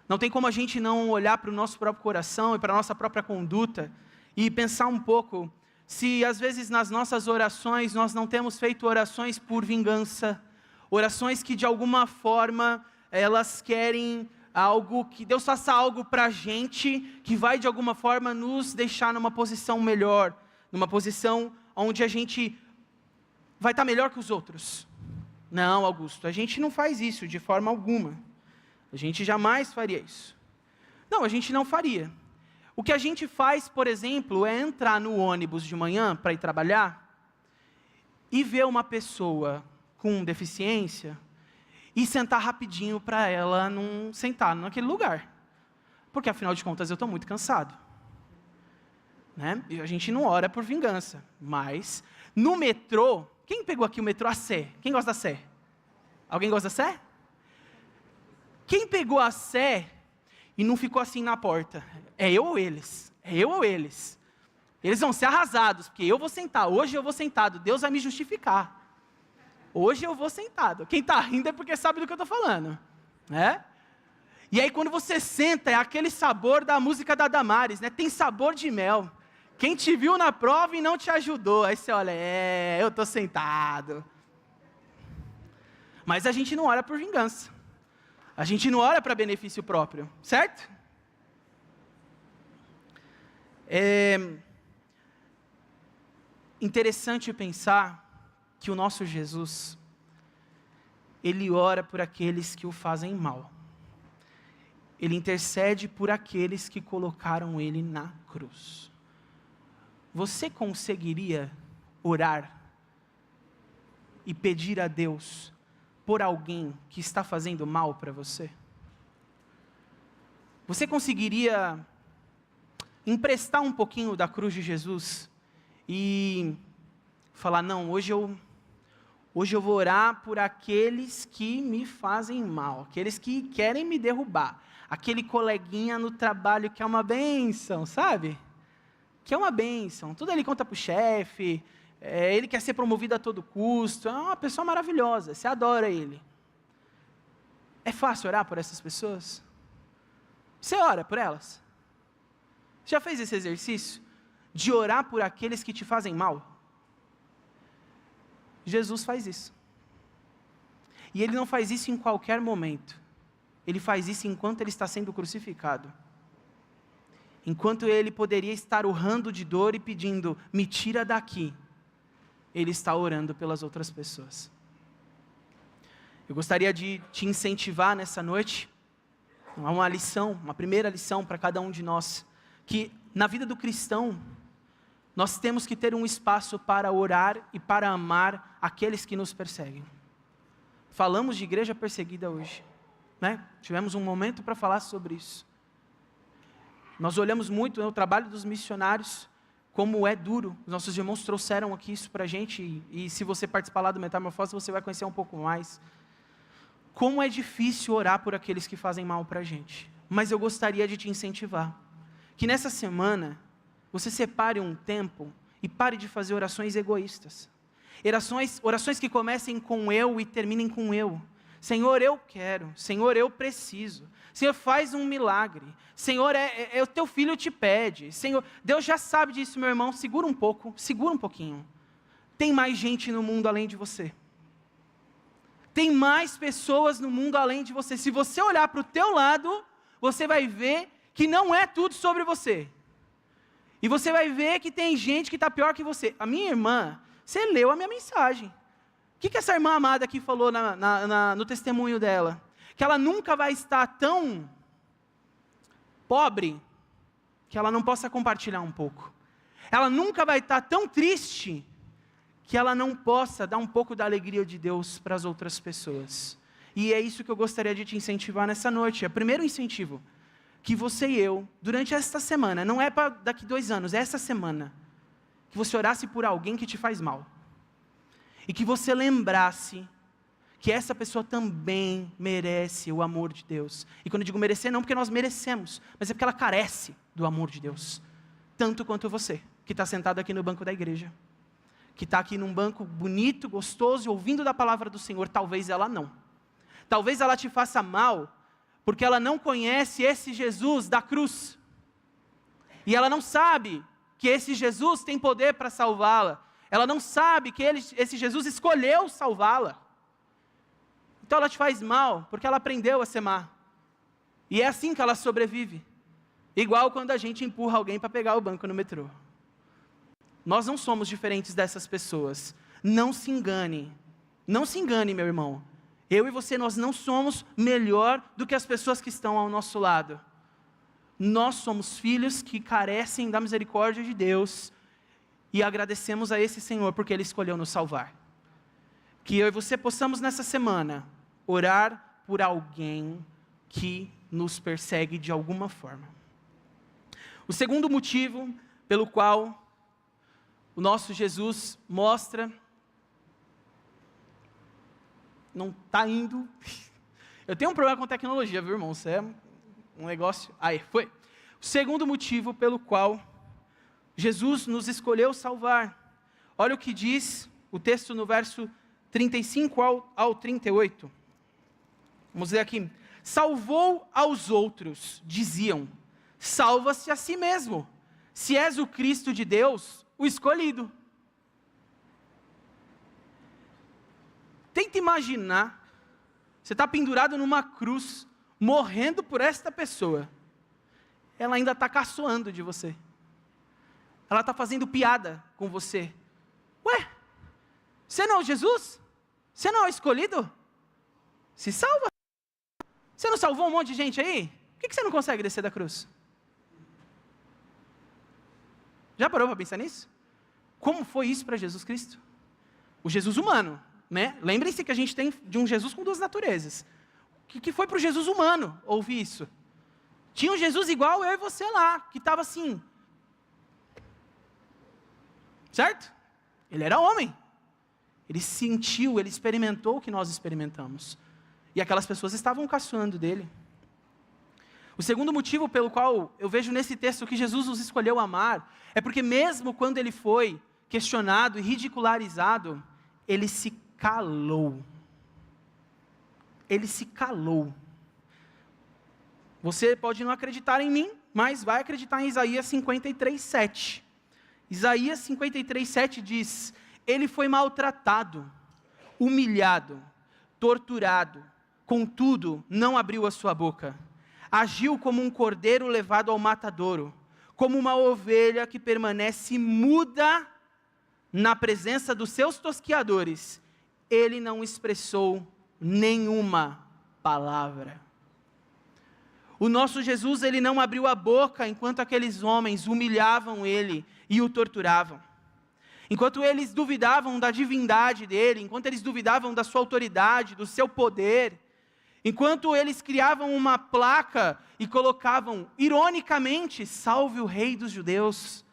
Não tem como a gente não olhar para o nosso próprio coração e para a nossa própria conduta e pensar um pouco se às vezes nas nossas orações nós não temos feito orações por vingança, orações que de alguma forma elas querem algo, que Deus faça algo para a gente, que vai de alguma forma nos deixar numa posição melhor, numa posição onde a gente vai estar melhor que os outros. Não, Augusto, a gente não faz isso de forma alguma. A gente jamais faria isso. Não, a gente não faria. O que a gente faz, por exemplo, é entrar no ônibus de manhã para ir trabalhar e ver uma pessoa com deficiência e sentar rapidinho para ela não sentar naquele lugar. Porque, afinal de contas, eu estou muito cansado. Né? E a gente não ora por vingança. Mas, no metrô, quem pegou aqui o metrô a Sé? Quem gosta da Sé? Alguém gosta da Sé? Quem pegou a Sé e não ficou assim na porta? É eu ou eles? É eu ou eles? Eles vão ser arrasados, porque eu vou sentar. Hoje eu vou sentado. Deus vai me justificar. Hoje eu vou sentado. Quem está rindo é porque sabe do que eu estou falando. Né? E aí quando você senta, é aquele sabor da música da Damares, né? Tem sabor de mel. Quem te viu na prova e não te ajudou. Aí você olha, eu estou sentado. Mas a gente não ora por vingança. A gente não ora para benefício próprio, certo? É interessante pensar que o nosso Jesus, ele ora por aqueles que o fazem mal. Ele intercede por aqueles que colocaram ele na cruz. Você conseguiria orar e pedir a Deus por alguém que está fazendo mal para você? Você conseguiria emprestar um pouquinho da cruz de Jesus e falar, não, hoje eu vou orar por aqueles que me fazem mal, aqueles que querem me derrubar, aquele coleguinha no trabalho que é uma bênção, sabe? Que é uma bênção, tudo ele conta para o chefe, ele quer ser promovido a todo custo, é uma pessoa maravilhosa, você adora ele. É fácil orar por essas pessoas? Você ora por elas? Já fez esse exercício de orar por aqueles que te fazem mal? Jesus faz isso. E ele não faz isso em qualquer momento. Ele faz isso enquanto ele está sendo crucificado. Enquanto ele poderia estar urrando de dor e pedindo, me tira daqui, ele está orando pelas outras pessoas. Eu gostaria de te incentivar nessa noite, a uma lição, uma primeira lição para cada um de nós, que na vida do cristão, nós temos que ter um espaço para orar e para amar aqueles que nos perseguem. Falamos de igreja perseguida hoje, né? Tivemos um momento para falar sobre isso. Nós olhamos muito o trabalho dos missionários, como é duro. Os nossos irmãos trouxeram aqui isso para a gente, e se você participar lá do Metamorfose, você vai conhecer um pouco mais. Como é difícil orar por aqueles que fazem mal para a gente. Mas eu gostaria de te incentivar, que nessa semana, você separe um tempo e pare de fazer orações egoístas. Orações que comecem com eu e terminem com eu. Senhor, eu quero. Senhor, eu preciso. Senhor, faz um milagre. Senhor, o teu filho te pede. Senhor, Deus já sabe disso, meu irmão. Segura um pouquinho. Tem mais gente no mundo além de você. Tem mais pessoas no mundo além de você. Se você olhar para o teu lado, você vai ver que não é tudo sobre você. E você vai ver que tem gente que está pior que você. A minha irmã, você leu a minha mensagem. O que essa irmã amada aqui falou no testemunho dela? Que ela nunca vai estar tão pobre que ela não possa compartilhar um pouco. Ela nunca vai estar tão triste que ela não possa dar um pouco da alegria de Deus para as outras pessoas. E é isso que eu gostaria de te incentivar nessa noite. É o primeiro incentivo. Que você e eu, durante esta semana, não é para daqui 2 anos, é essa semana, que você orasse por alguém que te faz mal. E que você lembrasse que essa pessoa também merece o amor de Deus. E quando eu digo merecer, não porque nós merecemos, mas é porque ela carece do amor de Deus. Tanto quanto você, que está sentado aqui no banco da igreja. Que está aqui num banco bonito, gostoso, ouvindo da palavra do Senhor. Talvez ela não. Talvez ela te faça mal, porque ela não conhece esse Jesus da cruz. E ela não sabe que esse Jesus tem poder para salvá-la. Ela não sabe que esse Jesus escolheu salvá-la. Então ela te faz mal, porque ela aprendeu a ser má. E é assim que ela sobrevive. Igual quando a gente empurra alguém para pegar o banco no metrô. Nós não somos diferentes dessas pessoas. Não se engane. Não se engane, meu irmão. Eu e você, nós não somos melhor do que as pessoas que estão ao nosso lado. Nós somos filhos que carecem da misericórdia de Deus e agradecemos a esse Senhor porque Ele escolheu nos salvar. Que eu e você possamos nessa semana orar por alguém que nos persegue de alguma forma. O segundo motivo pelo qual o nosso Jesus mostra... Não está indo. Eu tenho um problema com tecnologia, viu, irmão? Isso é um negócio... Aí, foi. O segundo motivo pelo qual Jesus nos escolheu salvar. Olha o que diz o texto no verso 35 ao 38. Vamos ler aqui. Salvou aos outros, diziam, salva-se a si mesmo. Se és o Cristo de Deus, o escolhido. Tenta imaginar, você está pendurado numa cruz, morrendo por esta pessoa. Ela ainda está caçoando de você. Ela está fazendo piada com você. Ué, você não é o Jesus? Você não é o escolhido? Se salva. Você não salvou um monte de gente aí? Por que você não consegue descer da cruz? Já parou para pensar nisso? Como foi isso para Jesus Cristo? O Jesus humano. Né? Lembrem-se que a gente tem de um Jesus com 2 naturezas. O que foi para o Jesus humano ouvir isso? Tinha um Jesus igual eu e você lá, que estava assim. Certo? Ele era homem. Ele sentiu, ele experimentou o que nós experimentamos. E aquelas pessoas estavam caçoando dele. O segundo motivo pelo qual eu vejo nesse texto que Jesus nos escolheu amar, é porque mesmo quando ele foi questionado e ridicularizado, ele se calou. Ele se calou. Você pode não acreditar em mim, mas vai acreditar em Isaías 53:7. Isaías 53:7 diz: ele foi maltratado, humilhado, torturado, contudo não abriu a sua boca. Agiu como um cordeiro levado ao matadouro, como uma ovelha que permanece muda na presença dos seus tosquiadores. Ele não expressou nenhuma palavra. O nosso Jesus, ele não abriu a boca enquanto aqueles homens humilhavam ele e o torturavam. Enquanto eles duvidavam da divindade dele, enquanto eles duvidavam da sua autoridade, do seu poder, enquanto eles criavam uma placa e colocavam, ironicamente, salve o rei dos judeus.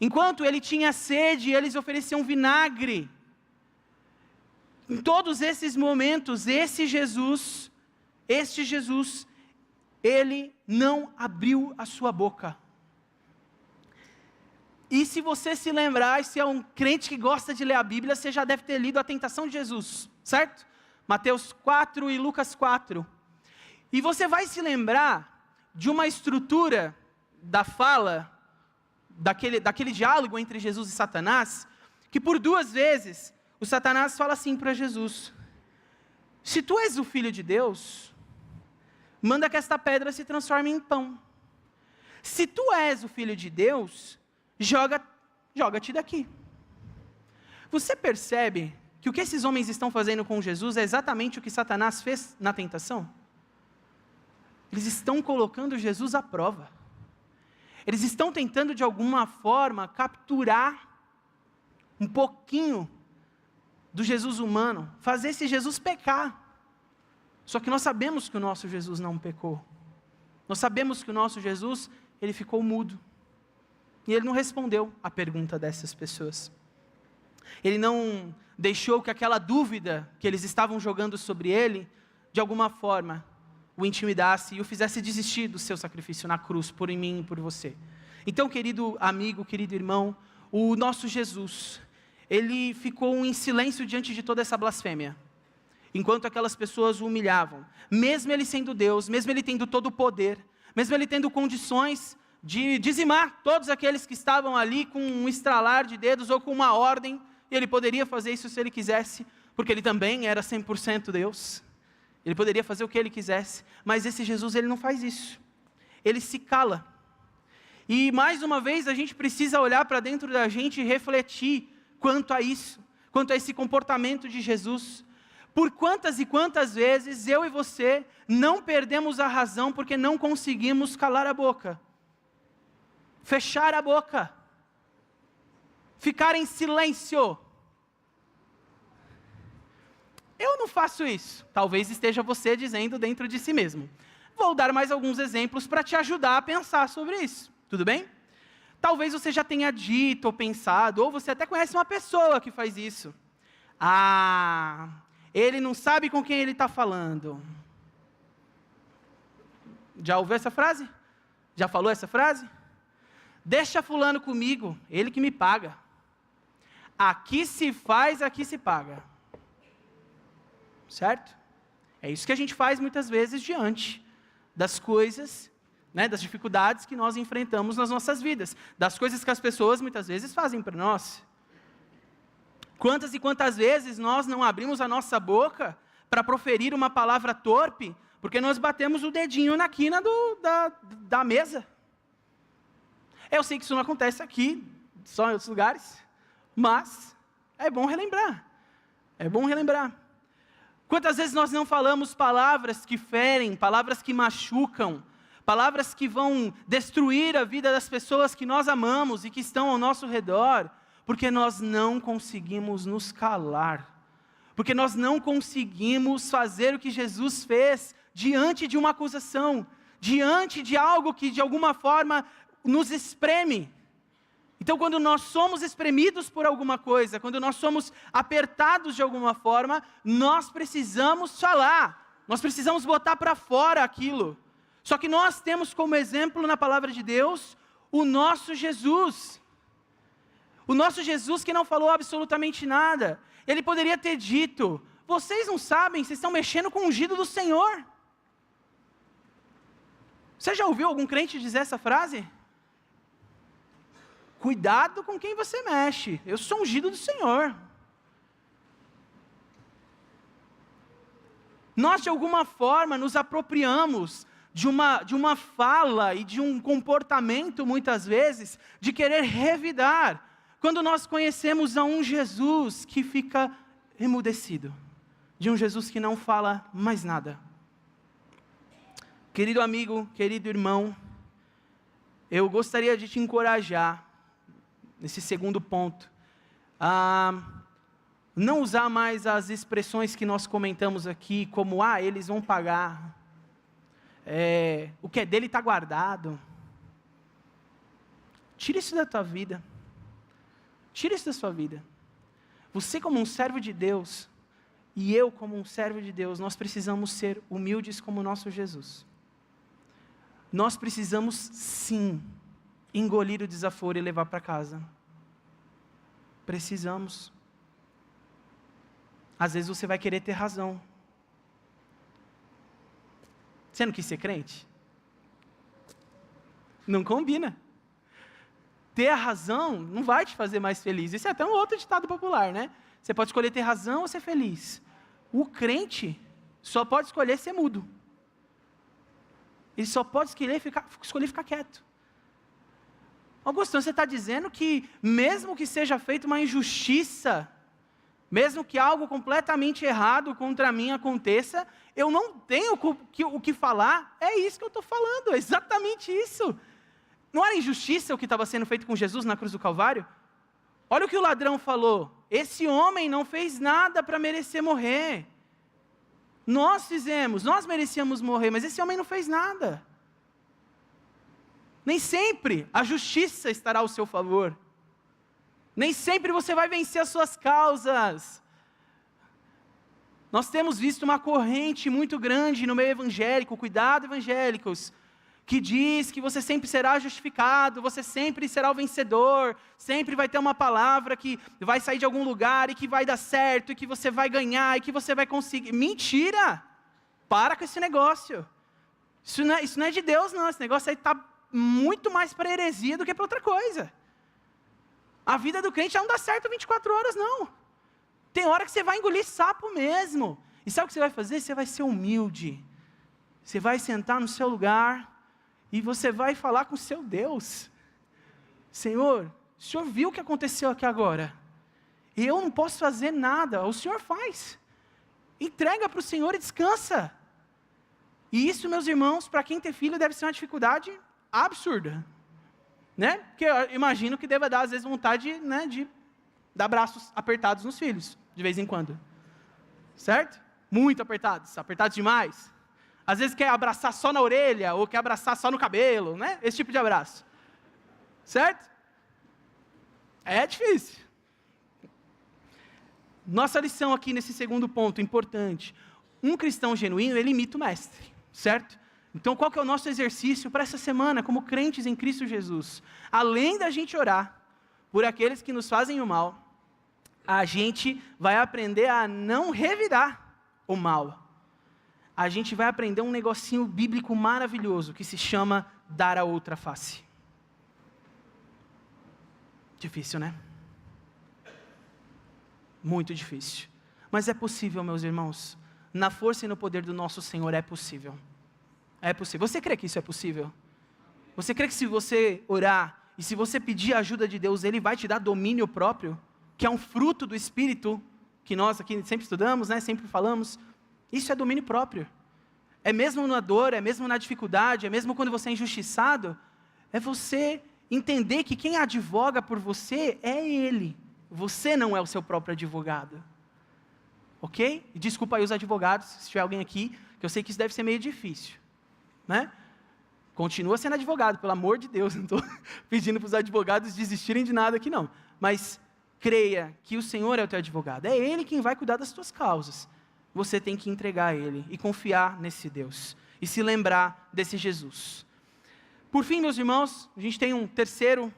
Enquanto ele tinha sede, eles ofereciam vinagre. Em todos esses momentos, este Jesus, ele não abriu a sua boca. E se você se lembrar, se é um crente que gosta de ler a Bíblia, você já deve ter lido a tentação de Jesus, certo? Mateus 4 e Lucas 4. E você vai se lembrar de uma estrutura da fala, daquele diálogo entre Jesus e Satanás, que por 2 vezes, o Satanás fala assim para Jesus: se tu és o Filho de Deus, manda que esta pedra se transforme em pão. Se tu és o Filho de Deus, joga-te daqui. Você percebe que o que esses homens estão fazendo com Jesus é exatamente o que Satanás fez na tentação? Eles estão colocando Jesus à prova. Eles estão tentando de alguma forma capturar um pouquinho do Jesus humano, fazer esse Jesus pecar. Só que nós sabemos que o nosso Jesus não pecou. Nós sabemos que o nosso Jesus, ele ficou mudo. E ele não respondeu à pergunta dessas pessoas. Ele não deixou que aquela dúvida que eles estavam jogando sobre ele, de alguma forma, o intimidasse e o fizesse desistir do seu sacrifício na cruz, por mim e por você. Então, querido amigo, querido irmão, o nosso Jesus, ele ficou em silêncio diante de toda essa blasfêmia, enquanto aquelas pessoas o humilhavam. Mesmo ele sendo Deus, mesmo ele tendo todo o poder, mesmo ele tendo condições de dizimar todos aqueles que estavam ali com um estralar de dedos ou com uma ordem, e ele poderia fazer isso se ele quisesse, porque ele também era 100% Deus. Ele poderia fazer o que ele quisesse, mas esse Jesus, ele não faz isso. Ele se cala. E mais uma vez a gente precisa olhar para dentro da gente e refletir quanto a isso, quanto a esse comportamento de Jesus. Por quantas e quantas vezes eu e você não perdemos a razão porque não conseguimos calar a boca, fechar a boca, ficar em silêncio. Eu não faço isso. Talvez esteja você dizendo dentro de si mesmo. Vou dar mais alguns exemplos para te ajudar a pensar sobre isso. Tudo bem? Talvez você já tenha dito ou pensado, ou você até conhece uma pessoa que faz isso. Ah, ele não sabe com quem ele está falando. Já ouviu essa frase? Já falou essa frase? Deixa fulano comigo, ele que me paga. Aqui se faz, aqui se paga. Certo? É isso que a gente faz muitas vezes diante das coisas, né, das dificuldades que nós enfrentamos nas nossas vidas, das coisas que as pessoas muitas vezes fazem para nós. Quantas e quantas vezes nós não abrimos a nossa boca para proferir uma palavra torpe, porque nós batemos o dedinho na quina da mesa. Eu sei que isso não acontece aqui, só em outros lugares, mas é bom relembrar. É bom relembrar. Quantas vezes nós não falamos palavras que ferem, palavras que machucam, palavras que vão destruir a vida das pessoas que nós amamos e que estão ao nosso redor, porque nós não conseguimos nos calar, porque nós não conseguimos fazer o que Jesus fez diante de uma acusação, diante de algo que de alguma forma nos espreme. Então, quando nós somos espremidos por alguma coisa, quando nós somos apertados de alguma forma, nós precisamos falar, nós precisamos botar para fora aquilo. Só que nós temos como exemplo na palavra de Deus o nosso Jesus. O nosso Jesus que não falou absolutamente nada. Ele poderia ter dito, vocês não sabem, vocês estão mexendo com o ungido do Senhor. Você já ouviu algum crente dizer essa frase? Cuidado com quem você mexe, eu sou ungido do Senhor. Nós de alguma forma nos apropriamos de uma fala e de um comportamento muitas vezes de querer revidar, quando nós conhecemos a um Jesus que fica emudecido, de um Jesus que não fala mais nada. Querido amigo, querido irmão, eu gostaria de te encorajar, nesse segundo ponto, a não usar mais as expressões que nós comentamos aqui, como, eles vão pagar, o que é dele está guardado. Tira isso da tua vida. Tira isso da sua vida. Você como um servo de Deus, e eu como um servo de Deus, nós precisamos ser humildes como o nosso Jesus. Nós precisamos sim, engolir o desaforo e levar para casa. Precisamos. Às vezes você vai querer ter razão. Você não quis ser crente? Não combina. Ter a razão não vai te fazer mais feliz. Isso é até um outro ditado popular, né? Você pode escolher ter razão ou ser feliz. O crente só pode escolher ser mudo. Ele só pode escolher ficar quieto. Augustão, você está dizendo que mesmo que seja feita uma injustiça, mesmo que algo completamente errado contra mim aconteça, eu não tenho o que falar? É isso que eu estou falando, é exatamente isso. Não era injustiça o que estava sendo feito com Jesus na cruz do Calvário? Olha o que o ladrão falou. Esse homem não fez nada para merecer morrer. Nós merecíamos morrer, mas esse homem não fez nada. Nem sempre a justiça estará ao seu favor. Nem sempre você vai vencer as suas causas. Nós temos visto uma corrente muito grande no meio evangélico, cuidado evangélicos, que diz que você sempre será justificado, você sempre será o vencedor, sempre vai ter uma palavra que vai sair de algum lugar e que vai dar certo, e que você vai ganhar, e que você vai conseguir. Mentira! Para com esse negócio. Isso não é de Deus não, esse negócio aí está muito mais para heresia do que para outra coisa. A vida do crente já não dá certo 24 horas não. Tem hora que você vai engolir sapo mesmo. E sabe o que você vai fazer? Você vai ser humilde. Você vai sentar no seu lugar e você vai falar com o seu Deus. Senhor, o Senhor viu o que aconteceu aqui agora. E eu não posso fazer nada, o Senhor faz. Entrega para o Senhor e descansa. E isso, meus irmãos, para quem tem filho deve ser uma dificuldade absurda. Né? Porque eu imagino que deva dar às vezes vontade, né, de dar braços apertados nos filhos, de vez em quando. Certo? Muito apertados demais. Às vezes quer abraçar só na orelha, ou quer abraçar só no cabelo, né? Esse tipo de abraço. Certo? É difícil. Nossa lição aqui nesse segundo ponto, importante. Um cristão genuíno, ele imita o mestre, certo? Então qual que é o nosso exercício para essa semana, como crentes em Cristo Jesus? Além da gente orar por aqueles que nos fazem o mal, a gente vai aprender a não revidar o mal. A gente vai aprender um negocinho bíblico maravilhoso, que se chama dar a outra face. Difícil, né? Muito difícil. Mas é possível, meus irmãos. Na força e no poder do nosso Senhor é possível. É possível. Você crê que isso é possível? Você crê que se você orar e se você pedir a ajuda de Deus, Ele vai te dar domínio próprio? Que é um fruto do Espírito, que nós aqui sempre estudamos, né? Sempre falamos. Isso é domínio próprio. É mesmo na dor, é mesmo na dificuldade, é mesmo quando você é injustiçado, é você entender que quem advoga por você é Ele. Você não é o seu próprio advogado. Ok? E desculpa aí os advogados, se tiver alguém aqui, que eu sei que isso deve ser meio difícil. Né? Continua sendo advogado, pelo amor de Deus, não estou pedindo para os advogados desistirem de nada aqui não. Mas creia que o Senhor é o teu advogado, é Ele quem vai cuidar das tuas causas. Você tem que entregar a Ele e confiar nesse Deus. E se lembrar desse Jesus. Por fim, meus irmãos, a gente tem um terceiro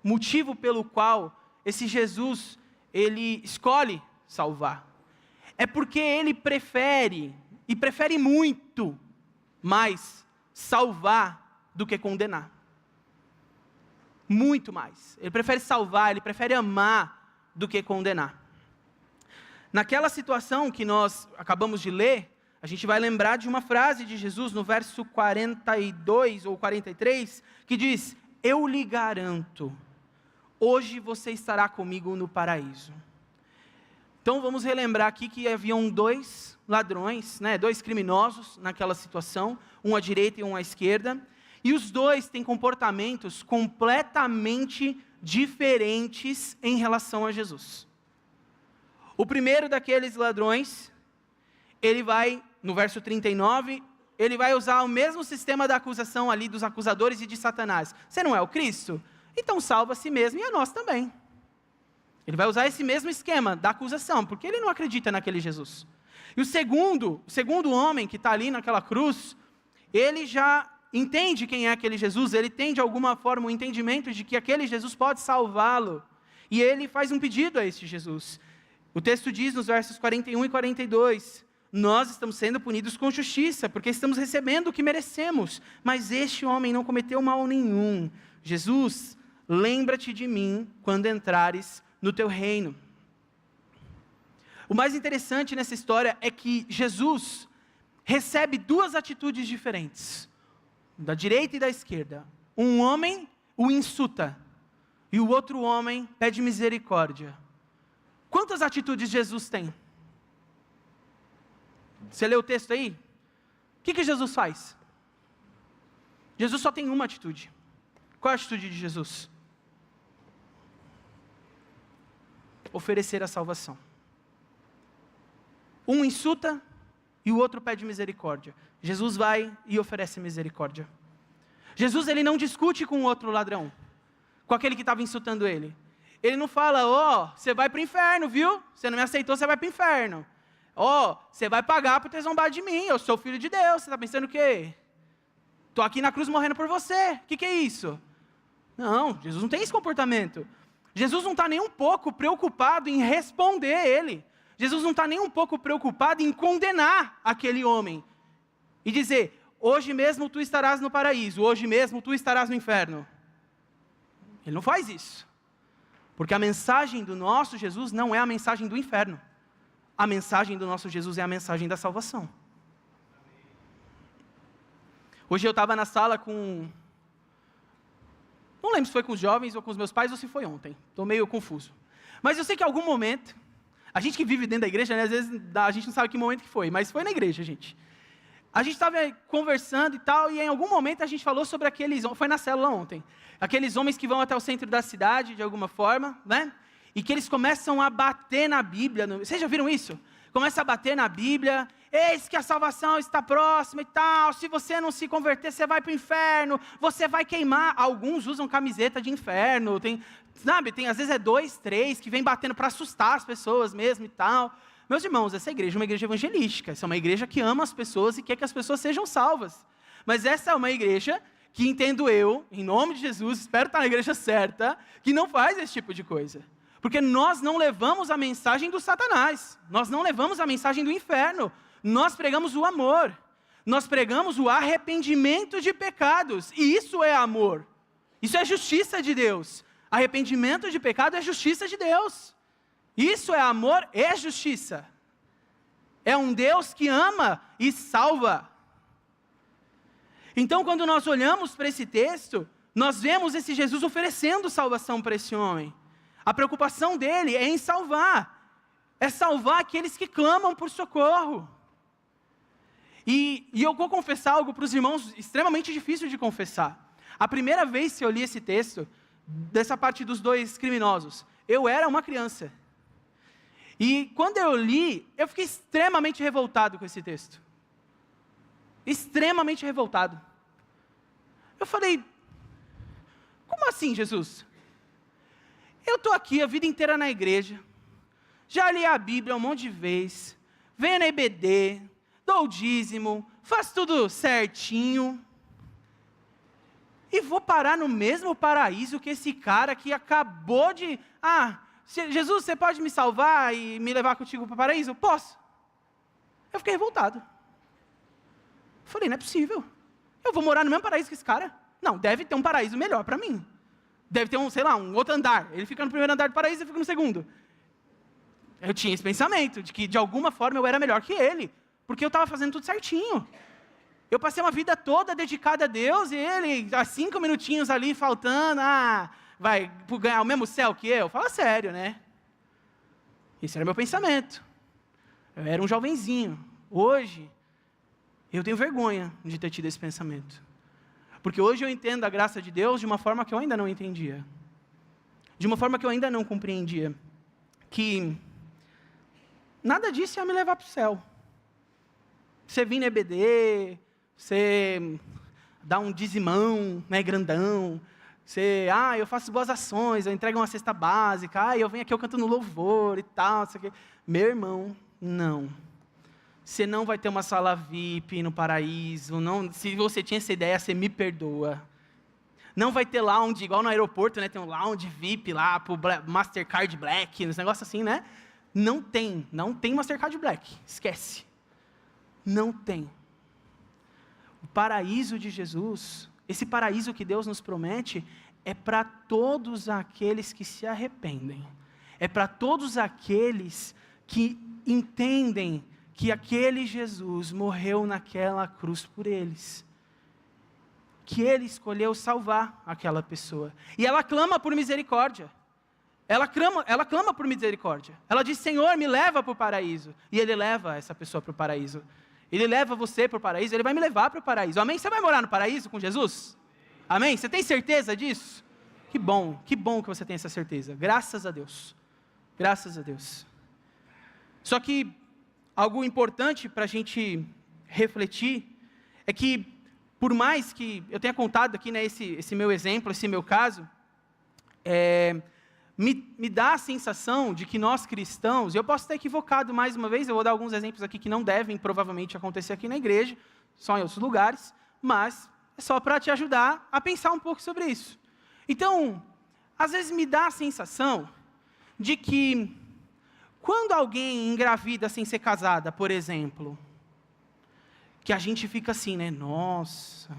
motivo pelo qual esse Jesus, ele escolhe salvar. É porque ele prefere, e prefere muito mais, salvar do que condenar. Muito mais. Ele prefere salvar, ele prefere amar do que condenar. Naquela situação que nós acabamos de ler, a gente vai lembrar de uma frase de Jesus no verso 42 ou 43, que diz: eu lhe garanto, hoje você estará comigo no paraíso. Então vamos relembrar aqui que haviam dois ladrões, dois criminosos naquela situação, um à direita e um à esquerda, e os dois têm comportamentos completamente diferentes em relação a Jesus. O primeiro daqueles ladrões, ele vai, no verso 39, ele vai usar o mesmo sistema da acusação ali dos acusadores e de Satanás. Você não é o Cristo? Então salva a si mesmo e a nós também. Ele vai usar esse mesmo esquema da acusação, porque ele não acredita naquele Jesus. E o segundo homem que está ali naquela cruz, ele já entende quem é aquele Jesus, ele tem de alguma forma um entendimento de que aquele Jesus pode salvá-lo. E ele faz um pedido a esse Jesus. O texto diz nos versos 41 e 42, nós estamos sendo punidos com justiça, porque estamos recebendo o que merecemos, mas este homem não cometeu mal nenhum. Jesus, lembra-te de mim quando entrares no teu reino. O mais interessante nessa história é que Jesus recebe duas atitudes diferentes, da direita e da esquerda. Um homem o insulta, e o outro homem pede misericórdia. Quantas atitudes Jesus tem? Você lê o texto aí? O que Jesus faz? Jesus só tem uma atitude. Qual é a atitude de Jesus? Oferecer a salvação. Um insulta e o outro pede misericórdia. Jesus vai e oferece misericórdia. Jesus, ele não discute com o outro ladrão, com aquele que estava insultando ele. Ele não fala, você vai para o inferno, viu? Você não me aceitou, você vai para o inferno. Você vai pagar por ter zombado de mim, eu sou filho de Deus. Você está pensando o quê? Estou aqui na cruz morrendo por você. O que é isso? Não, Jesus não tem esse comportamento. Jesus não está nem um pouco preocupado em responder a ele. Jesus não está nem um pouco preocupado em condenar aquele homem. E dizer, hoje mesmo tu estarás no paraíso, hoje mesmo tu estarás no inferno. Ele não faz isso. Porque a mensagem do nosso Jesus não é a mensagem do inferno. A mensagem do nosso Jesus é a mensagem da salvação. Hoje eu estava na sala com... Não lembro se foi com os jovens ou com os meus pais ou se foi ontem. Estou meio confuso. Mas eu sei que em algum momento... A gente que vive dentro da igreja, às vezes a gente não sabe que momento que foi. Mas foi na igreja, gente. A gente estava conversando e tal, e em algum momento a gente falou sobre aqueles... Foi na célula ontem. Aqueles homens que vão até o centro da cidade, de alguma forma, né? E que eles começam a bater na Bíblia. Vocês já viram isso? Começa a bater na Bíblia. Eis que a salvação está próxima e tal. Se você não se converter, você vai para o inferno. Você vai queimar. Alguns usam camiseta de inferno. Tem, às vezes é 2, 3, que vem batendo para assustar as pessoas mesmo e tal. Meus irmãos, essa igreja é uma igreja evangelística. Essa é uma igreja que ama as pessoas e quer que as pessoas sejam salvas. Mas essa é uma igreja que, entendo eu, em nome de Jesus, espero estar na igreja certa, que não faz esse tipo de coisa. Porque nós não levamos a mensagem do Satanás, nós não levamos a mensagem do inferno, nós pregamos o amor, nós pregamos o arrependimento de pecados, e isso é amor, isso é justiça de Deus. Arrependimento de pecado é justiça de Deus, isso é amor e justiça, é um Deus que ama e salva. Então, quando nós olhamos para esse texto, nós vemos esse Jesus oferecendo salvação para esse homem. A preocupação dele é em salvar. É salvar aqueles que clamam por socorro. E eu vou confessar algo para os irmãos extremamente difícil de confessar. A primeira vez que eu li esse texto, dessa parte dos dois criminosos, eu era uma criança. E quando eu li, eu fiquei extremamente revoltado com esse texto. Extremamente revoltado. Eu falei, como assim, Jesus? Eu estou aqui a vida inteira na igreja, já li a Bíblia um monte de vezes, venho na IBD, dou o dízimo, faço tudo certinho. E que vou parar no mesmo paraíso que esse cara que acabou de... Jesus, você pode me salvar e me levar contigo para o paraíso? Posso. Eu fiquei revoltado. Falei, não é possível. Eu vou morar no mesmo paraíso que esse cara? Não, deve ter um paraíso melhor para mim. Deve ter um outro andar. Ele fica no primeiro andar do paraíso e eu fico no segundo. Eu tinha esse pensamento de que, de alguma forma, eu era melhor que ele. Porque eu estava fazendo tudo certinho. Eu passei uma vida toda dedicada a Deus e ele, há 5 minutinhos ali, faltando, vai ganhar o mesmo céu que eu? Fala sério, né? Esse era meu pensamento. Eu era um jovenzinho. Hoje, eu tenho vergonha de ter tido esse pensamento. Porque hoje eu entendo a graça de Deus de uma forma que eu ainda não entendia. De uma forma que eu ainda não compreendia. Que nada disso ia me levar para o céu. Você vir no EBD, você dá um dizimão, né, grandão. Você, eu faço boas ações, eu entrego uma cesta básica, eu venho aqui, eu canto no louvor e tal, isso aqui. Meu irmão, não. Você não vai ter uma sala VIP no paraíso, não. Se você tinha essa ideia, você me perdoa. Não vai ter lounge, igual no aeroporto, né, tem um lounge VIP lá, pro Mastercard Black, uns negócios assim, né? Não tem Mastercard Black, esquece. Não tem. O paraíso de Jesus, esse paraíso que Deus nos promete, é para todos aqueles que se arrependem. É para todos aqueles que entendem que aquele Jesus morreu naquela cruz por eles. Que ele escolheu salvar aquela pessoa. E ela clama por misericórdia. Ela clama por misericórdia. Ela diz, Senhor, me leva para o paraíso. E ele leva essa pessoa para o paraíso. Ele leva você para o paraíso, ele vai me levar para o paraíso. Amém? Você vai morar no paraíso com Jesus? Amém? Você tem certeza disso? Que bom que você tem essa certeza. Graças a Deus. Graças a Deus. Só que algo importante para a gente refletir é que, por mais que eu tenha contado aqui, né, esse meu exemplo, esse meu caso, me dá a sensação de que nós cristãos, eu posso estar equivocado mais uma vez, eu vou dar alguns exemplos aqui que não devem provavelmente acontecer aqui na igreja, só em outros lugares, mas é só para te ajudar a pensar um pouco sobre isso. Então, às vezes me dá a sensação de que quando alguém engravida sem ser casada, por exemplo, que a gente fica assim, né? Nossa,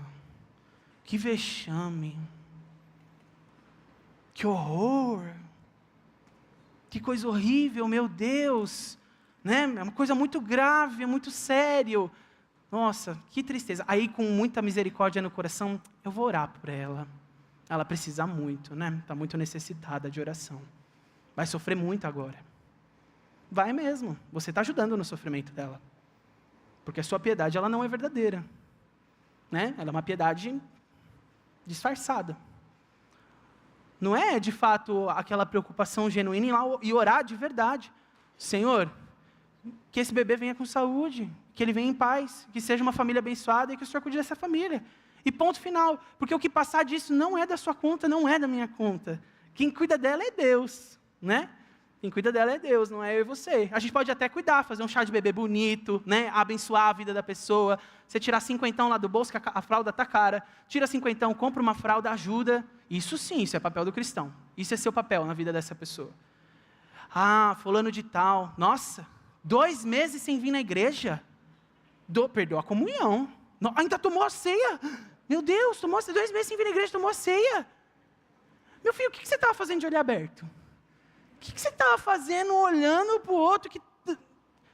que vexame, que horror, que coisa horrível, meu Deus, né? É uma coisa muito grave, muito sério. Nossa, que tristeza. Aí, com muita misericórdia no coração, eu vou orar por ela. Ela precisa muito, né? Está muito necessitada de oração. Vai sofrer muito agora. Vai mesmo. Você está ajudando no sofrimento dela. Porque a sua piedade, ela não é verdadeira. Né? Ela é uma piedade disfarçada. Não é, de fato, aquela preocupação genuína em ir lá e orar de verdade. Senhor, que esse bebê venha com saúde, que ele venha em paz, que seja uma família abençoada e que o Senhor cuide dessa família. E ponto final. Porque o que passar disso não é da sua conta, não é da minha conta. Quem cuida dela é Deus, né? Quem cuida dela é Deus, não é eu e você. A gente pode até cuidar, fazer um chá de bebê bonito, né? Abençoar a vida da pessoa. Você tirar 50 lá do bolso, que a fralda está cara. Tira 50, compra uma fralda, ajuda. Isso sim, isso é papel do cristão. Isso é seu papel na vida dessa pessoa. Fulano de tal. Nossa, 2 meses sem vir na igreja. Perdeu a comunhão. Ainda tomou a ceia. Meu Deus, 2 meses sem vir na igreja, tomou a ceia. Meu filho, o que você estava fazendo de olho aberto? O que você estava fazendo olhando para o outro?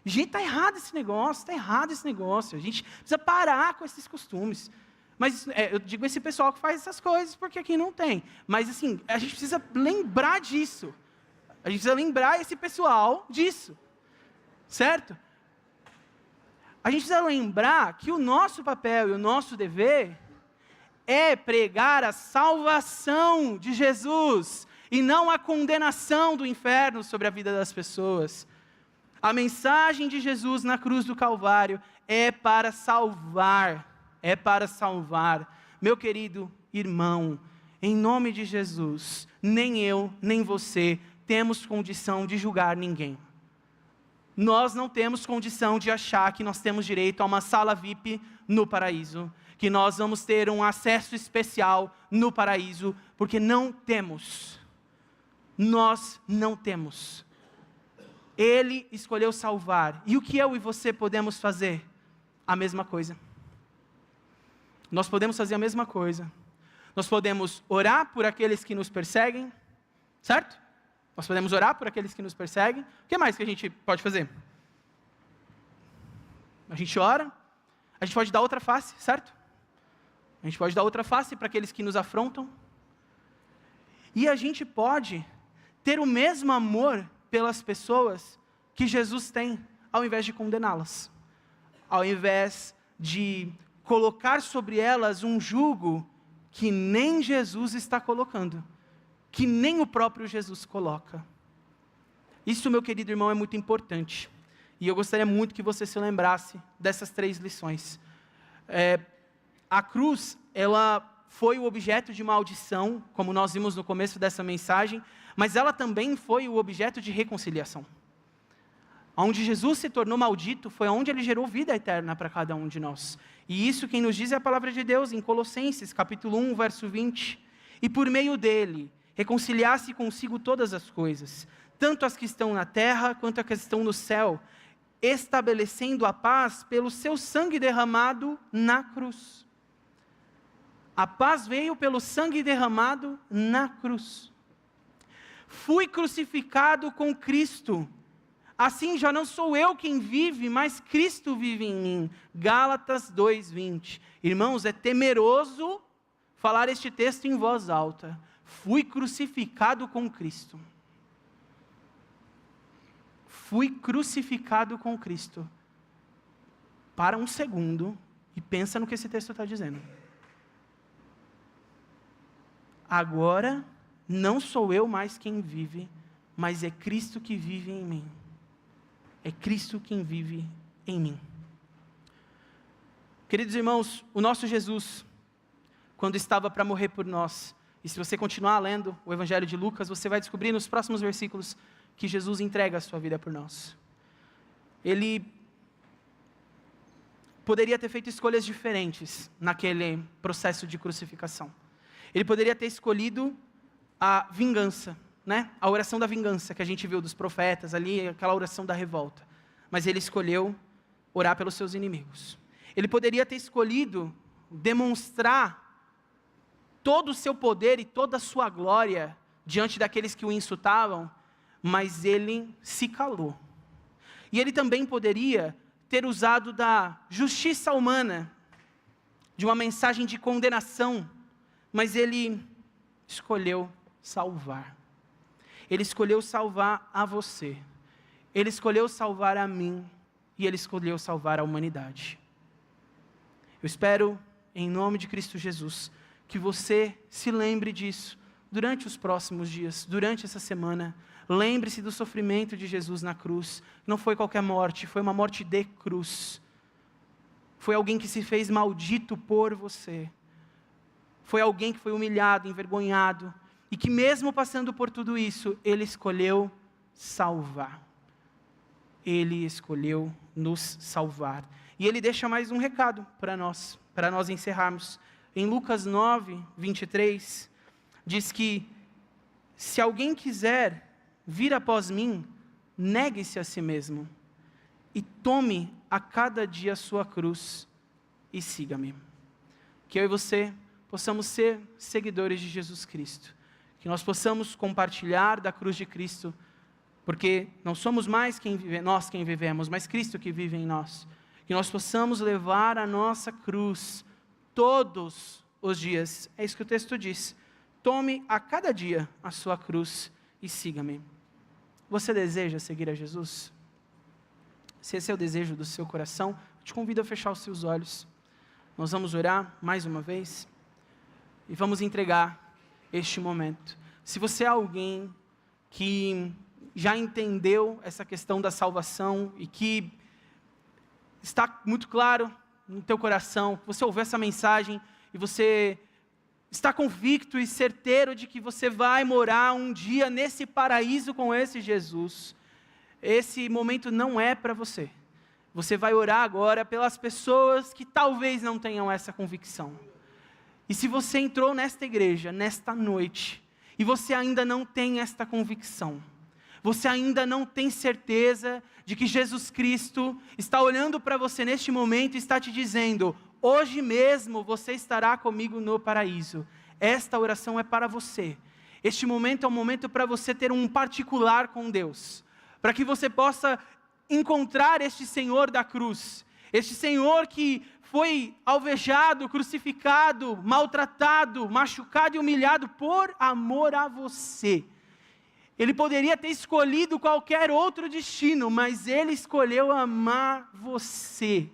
Gente, está errado esse negócio, A gente precisa parar com esses costumes. Mas eu digo esse pessoal que faz essas coisas, porque aqui não tem. Mas assim, a gente precisa lembrar disso. A gente precisa lembrar esse pessoal disso. Certo? A gente precisa lembrar que o nosso papel e o nosso dever é pregar a salvação de Jesus e não a condenação do inferno sobre a vida das pessoas. A mensagem de Jesus na cruz do Calvário é para salvar. Meu querido irmão, em nome de Jesus, nem eu, nem você temos condição de julgar ninguém. Nós não temos condição de achar que nós temos direito a uma sala VIP no paraíso, que nós vamos ter um acesso especial no paraíso, porque não temos. Nós não temos. Ele escolheu salvar. E o que eu e você podemos fazer? A mesma coisa. Nós podemos fazer a mesma coisa. Nós podemos orar por aqueles que nos perseguem, certo? Nós podemos orar por aqueles que nos perseguem. O que mais que a gente pode fazer? A gente ora, a gente pode dar outra face, certo? A gente pode dar outra face para aqueles que nos afrontam. E a gente pode ter o mesmo amor pelas pessoas que Jesus tem, ao invés de condená-las. Ao invés de colocar sobre elas um jugo que nem Jesus está colocando, que nem o próprio Jesus coloca. Isso, meu querido irmão, é muito importante. E eu gostaria muito que você se lembrasse dessas 3 lições. A cruz, ela foi o objeto de maldição, como nós vimos no começo dessa mensagem, mas ela também foi o objeto de reconciliação. Onde Jesus se tornou maldito, foi onde ele gerou vida eterna para cada um de nós. E isso quem nos diz é a palavra de Deus, em Colossenses, capítulo 1, verso 20. E por meio dele, reconciliasse consigo todas as coisas, tanto as que estão na terra, quanto as que estão no céu, estabelecendo a paz pelo seu sangue derramado na cruz. A paz veio pelo sangue derramado na cruz. Fui crucificado com Cristo. Assim já não sou eu quem vive, mas Cristo vive em mim. Gálatas 2:20. Irmãos, é temeroso falar este texto em voz alta. Fui crucificado com Cristo. Fui crucificado com Cristo. Para um segundo e pensa no que esse texto está dizendo. Agora, não sou eu mais quem vive, mas é Cristo que vive em mim. É Cristo quem vive em mim. Queridos irmãos, o nosso Jesus, quando estava para morrer por nós, e se você continuar lendo o Evangelho de Lucas, você vai descobrir nos próximos versículos que Jesus entrega a sua vida por nós. Ele poderia ter feito escolhas diferentes naquele processo de crucificação. Ele poderia ter escolhido a vingança, né? A oração da vingança que a gente viu dos profetas ali, aquela oração da revolta. Mas ele escolheu orar pelos seus inimigos. Ele poderia ter escolhido demonstrar todo o seu poder e toda a sua glória diante daqueles que o insultavam, mas ele se calou. E ele também poderia ter usado da justiça humana, de uma mensagem de condenação, mas ele escolheu salvar. Ele escolheu salvar a você. Ele escolheu salvar a mim. E ele escolheu salvar a humanidade. Eu espero, em nome de Cristo Jesus, que você se lembre disso durante os próximos dias, durante essa semana. Lembre-se do sofrimento de Jesus na cruz. Não foi qualquer morte, foi uma morte de cruz. Foi alguém que se fez maldito por você. Foi alguém que foi humilhado, envergonhado, e que mesmo passando por tudo isso, ele escolheu salvar. Ele escolheu nos salvar. E ele deixa mais um recado para nós encerrarmos. Em Lucas 9, 23, diz que se alguém quiser vir após mim, negue-se a si mesmo e tome a cada dia a sua cruz e siga-me. Que eu e você possamos ser seguidores de Jesus Cristo. Que nós possamos compartilhar da cruz de Cristo, porque não somos mais nós quem vivemos, mas Cristo que vive em nós. Que nós possamos levar a nossa cruz todos os dias. É isso que o texto diz. Tome a cada dia a sua cruz e siga-me. Você deseja seguir a Jesus? Se esse é o desejo do seu coração, eu te convido a fechar os seus olhos. Nós vamos orar mais uma vez e vamos entregar este momento. Se você é alguém que já entendeu essa questão da salvação e que está muito claro no teu coração, você ouviu essa mensagem e você está convicto e certeiro de que você vai morar um dia nesse paraíso com esse Jesus, esse momento não é para você. você vai orar agora pelas pessoas que talvez não tenham essa convicção. E se você entrou nesta igreja, nesta noite, e você ainda não tem esta convicção, você ainda não tem certeza de que Jesus Cristo está olhando para você neste momento e está te dizendo: hoje mesmo você estará comigo no paraíso. Esta oração é para você. Este momento é um momento para você ter um particular com Deus, para que você possa encontrar este Senhor da cruz, este Senhor que foi alvejado, crucificado, maltratado, machucado e humilhado por amor a você. Ele poderia ter escolhido qualquer outro destino, mas Ele escolheu amar você.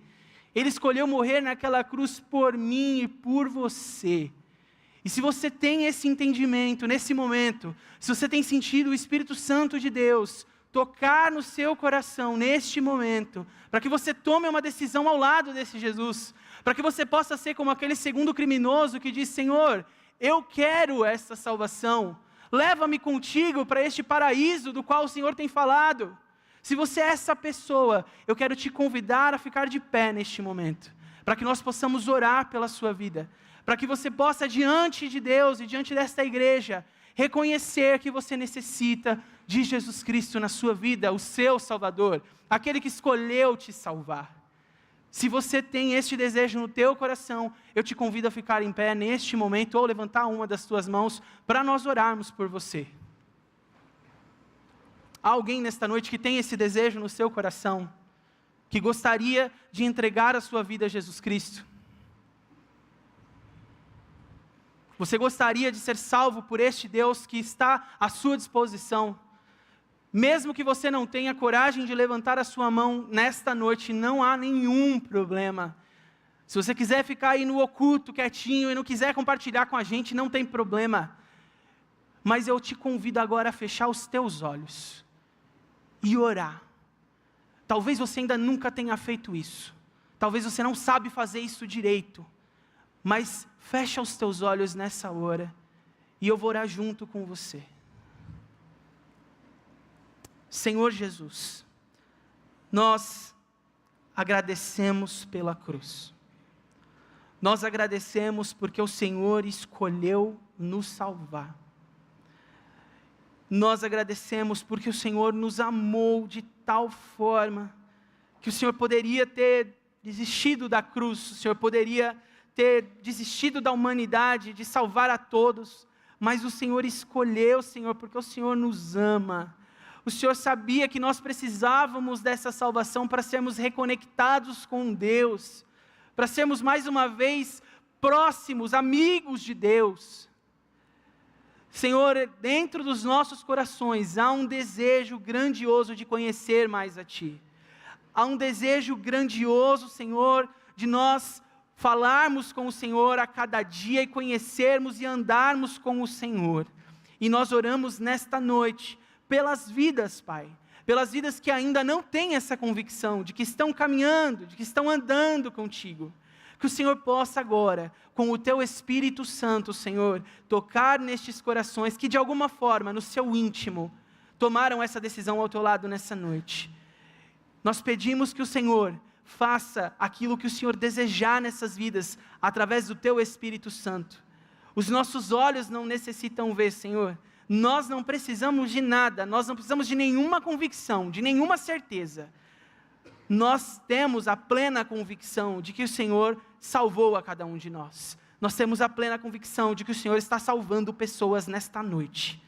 Ele escolheu morrer naquela cruz por mim e por você. E se você tem esse entendimento nesse momento, se você tem sentido o Espírito Santo de Deus tocar no seu coração neste momento, para que você tome uma decisão ao lado desse Jesus, para que você possa ser como aquele segundo criminoso que diz: Senhor, eu quero essa salvação, leva-me contigo para este paraíso do qual o Senhor tem falado. Se você é essa pessoa, eu quero te convidar a ficar de pé neste momento, para que nós possamos orar pela sua vida, para que você possa, diante de Deus e diante desta igreja, reconhecer que você necessita de Jesus Cristo na sua vida, o seu Salvador, aquele que escolheu te salvar. Se você tem este desejo no teu coração, eu te convido a ficar em pé neste momento, ou levantar uma das tuas mãos, para nós orarmos por você. Há alguém nesta noite que tem esse desejo no seu coração, que gostaria de entregar a sua vida a Jesus Cristo? Você gostaria de ser salvo por este Deus que está à sua disposição? Mesmo que você não tenha coragem de levantar a sua mão nesta noite, não há nenhum problema. Se você quiser ficar aí no oculto, quietinho, e não quiser compartilhar com a gente, não tem problema. Mas eu te convido agora a fechar os teus olhos e orar. Talvez você ainda nunca tenha feito isso. Talvez você não sabe fazer isso direito. Mas fecha os teus olhos nessa hora e eu vou orar junto com você. Senhor Jesus, nós agradecemos pela cruz. Nós agradecemos porque o Senhor escolheu nos salvar. Nós agradecemos porque o Senhor nos amou de tal forma que o Senhor poderia ter desistido da cruz, o Senhor poderia ter desistido da humanidade, de salvar a todos, mas o Senhor escolheu, Senhor, porque o Senhor nos ama. O Senhor sabia que nós precisávamos dessa salvação para sermos reconectados com Deus, para sermos mais uma vez próximos, amigos de Deus. Senhor, dentro dos nossos corações há um desejo grandioso de conhecer mais a Ti. Há um desejo grandioso, Senhor, de nós falarmos com o Senhor a cada dia e conhecermos e andarmos com o Senhor. E nós oramos nesta noite pelas vidas, Pai, pelas vidas que ainda não têm essa convicção, de que estão caminhando, de que estão andando contigo. Que o Senhor possa agora, com o Teu Espírito Santo, Senhor, tocar nestes corações que de alguma forma, no seu íntimo, tomaram essa decisão ao Teu lado nessa noite. Nós pedimos que o Senhor faça aquilo que o Senhor desejar nessas vidas, através do Teu Espírito Santo. Os nossos olhos não necessitam ver, Senhor. Nós não precisamos de nada, nós não precisamos de nenhuma convicção, de nenhuma certeza. Nós temos a plena convicção de que o Senhor salvou a cada um de nós. Nós temos a plena convicção de que o Senhor está salvando pessoas nesta noite.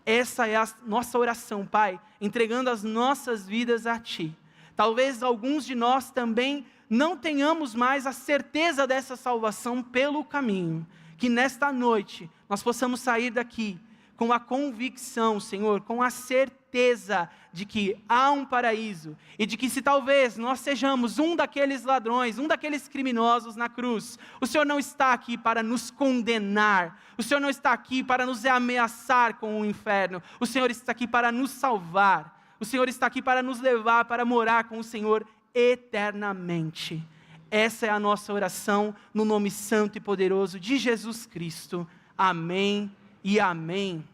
Essa é a nossa oração, Pai, entregando as nossas vidas a Ti. Talvez alguns de nós também não tenhamos mais a certeza dessa salvação pelo caminho. Que nesta noite nós possamos sair daqui com a convicção, Senhor, com a certeza de que há um paraíso, e de que se talvez nós sejamos um daqueles ladrões, um daqueles criminosos na cruz, o Senhor não está aqui para nos condenar, o Senhor não está aqui para nos ameaçar com o inferno, o Senhor está aqui para nos salvar, o Senhor está aqui para nos levar para morar com o Senhor eternamente. Essa é a nossa oração, no nome santo e poderoso de Jesus Cristo. Amém e amém.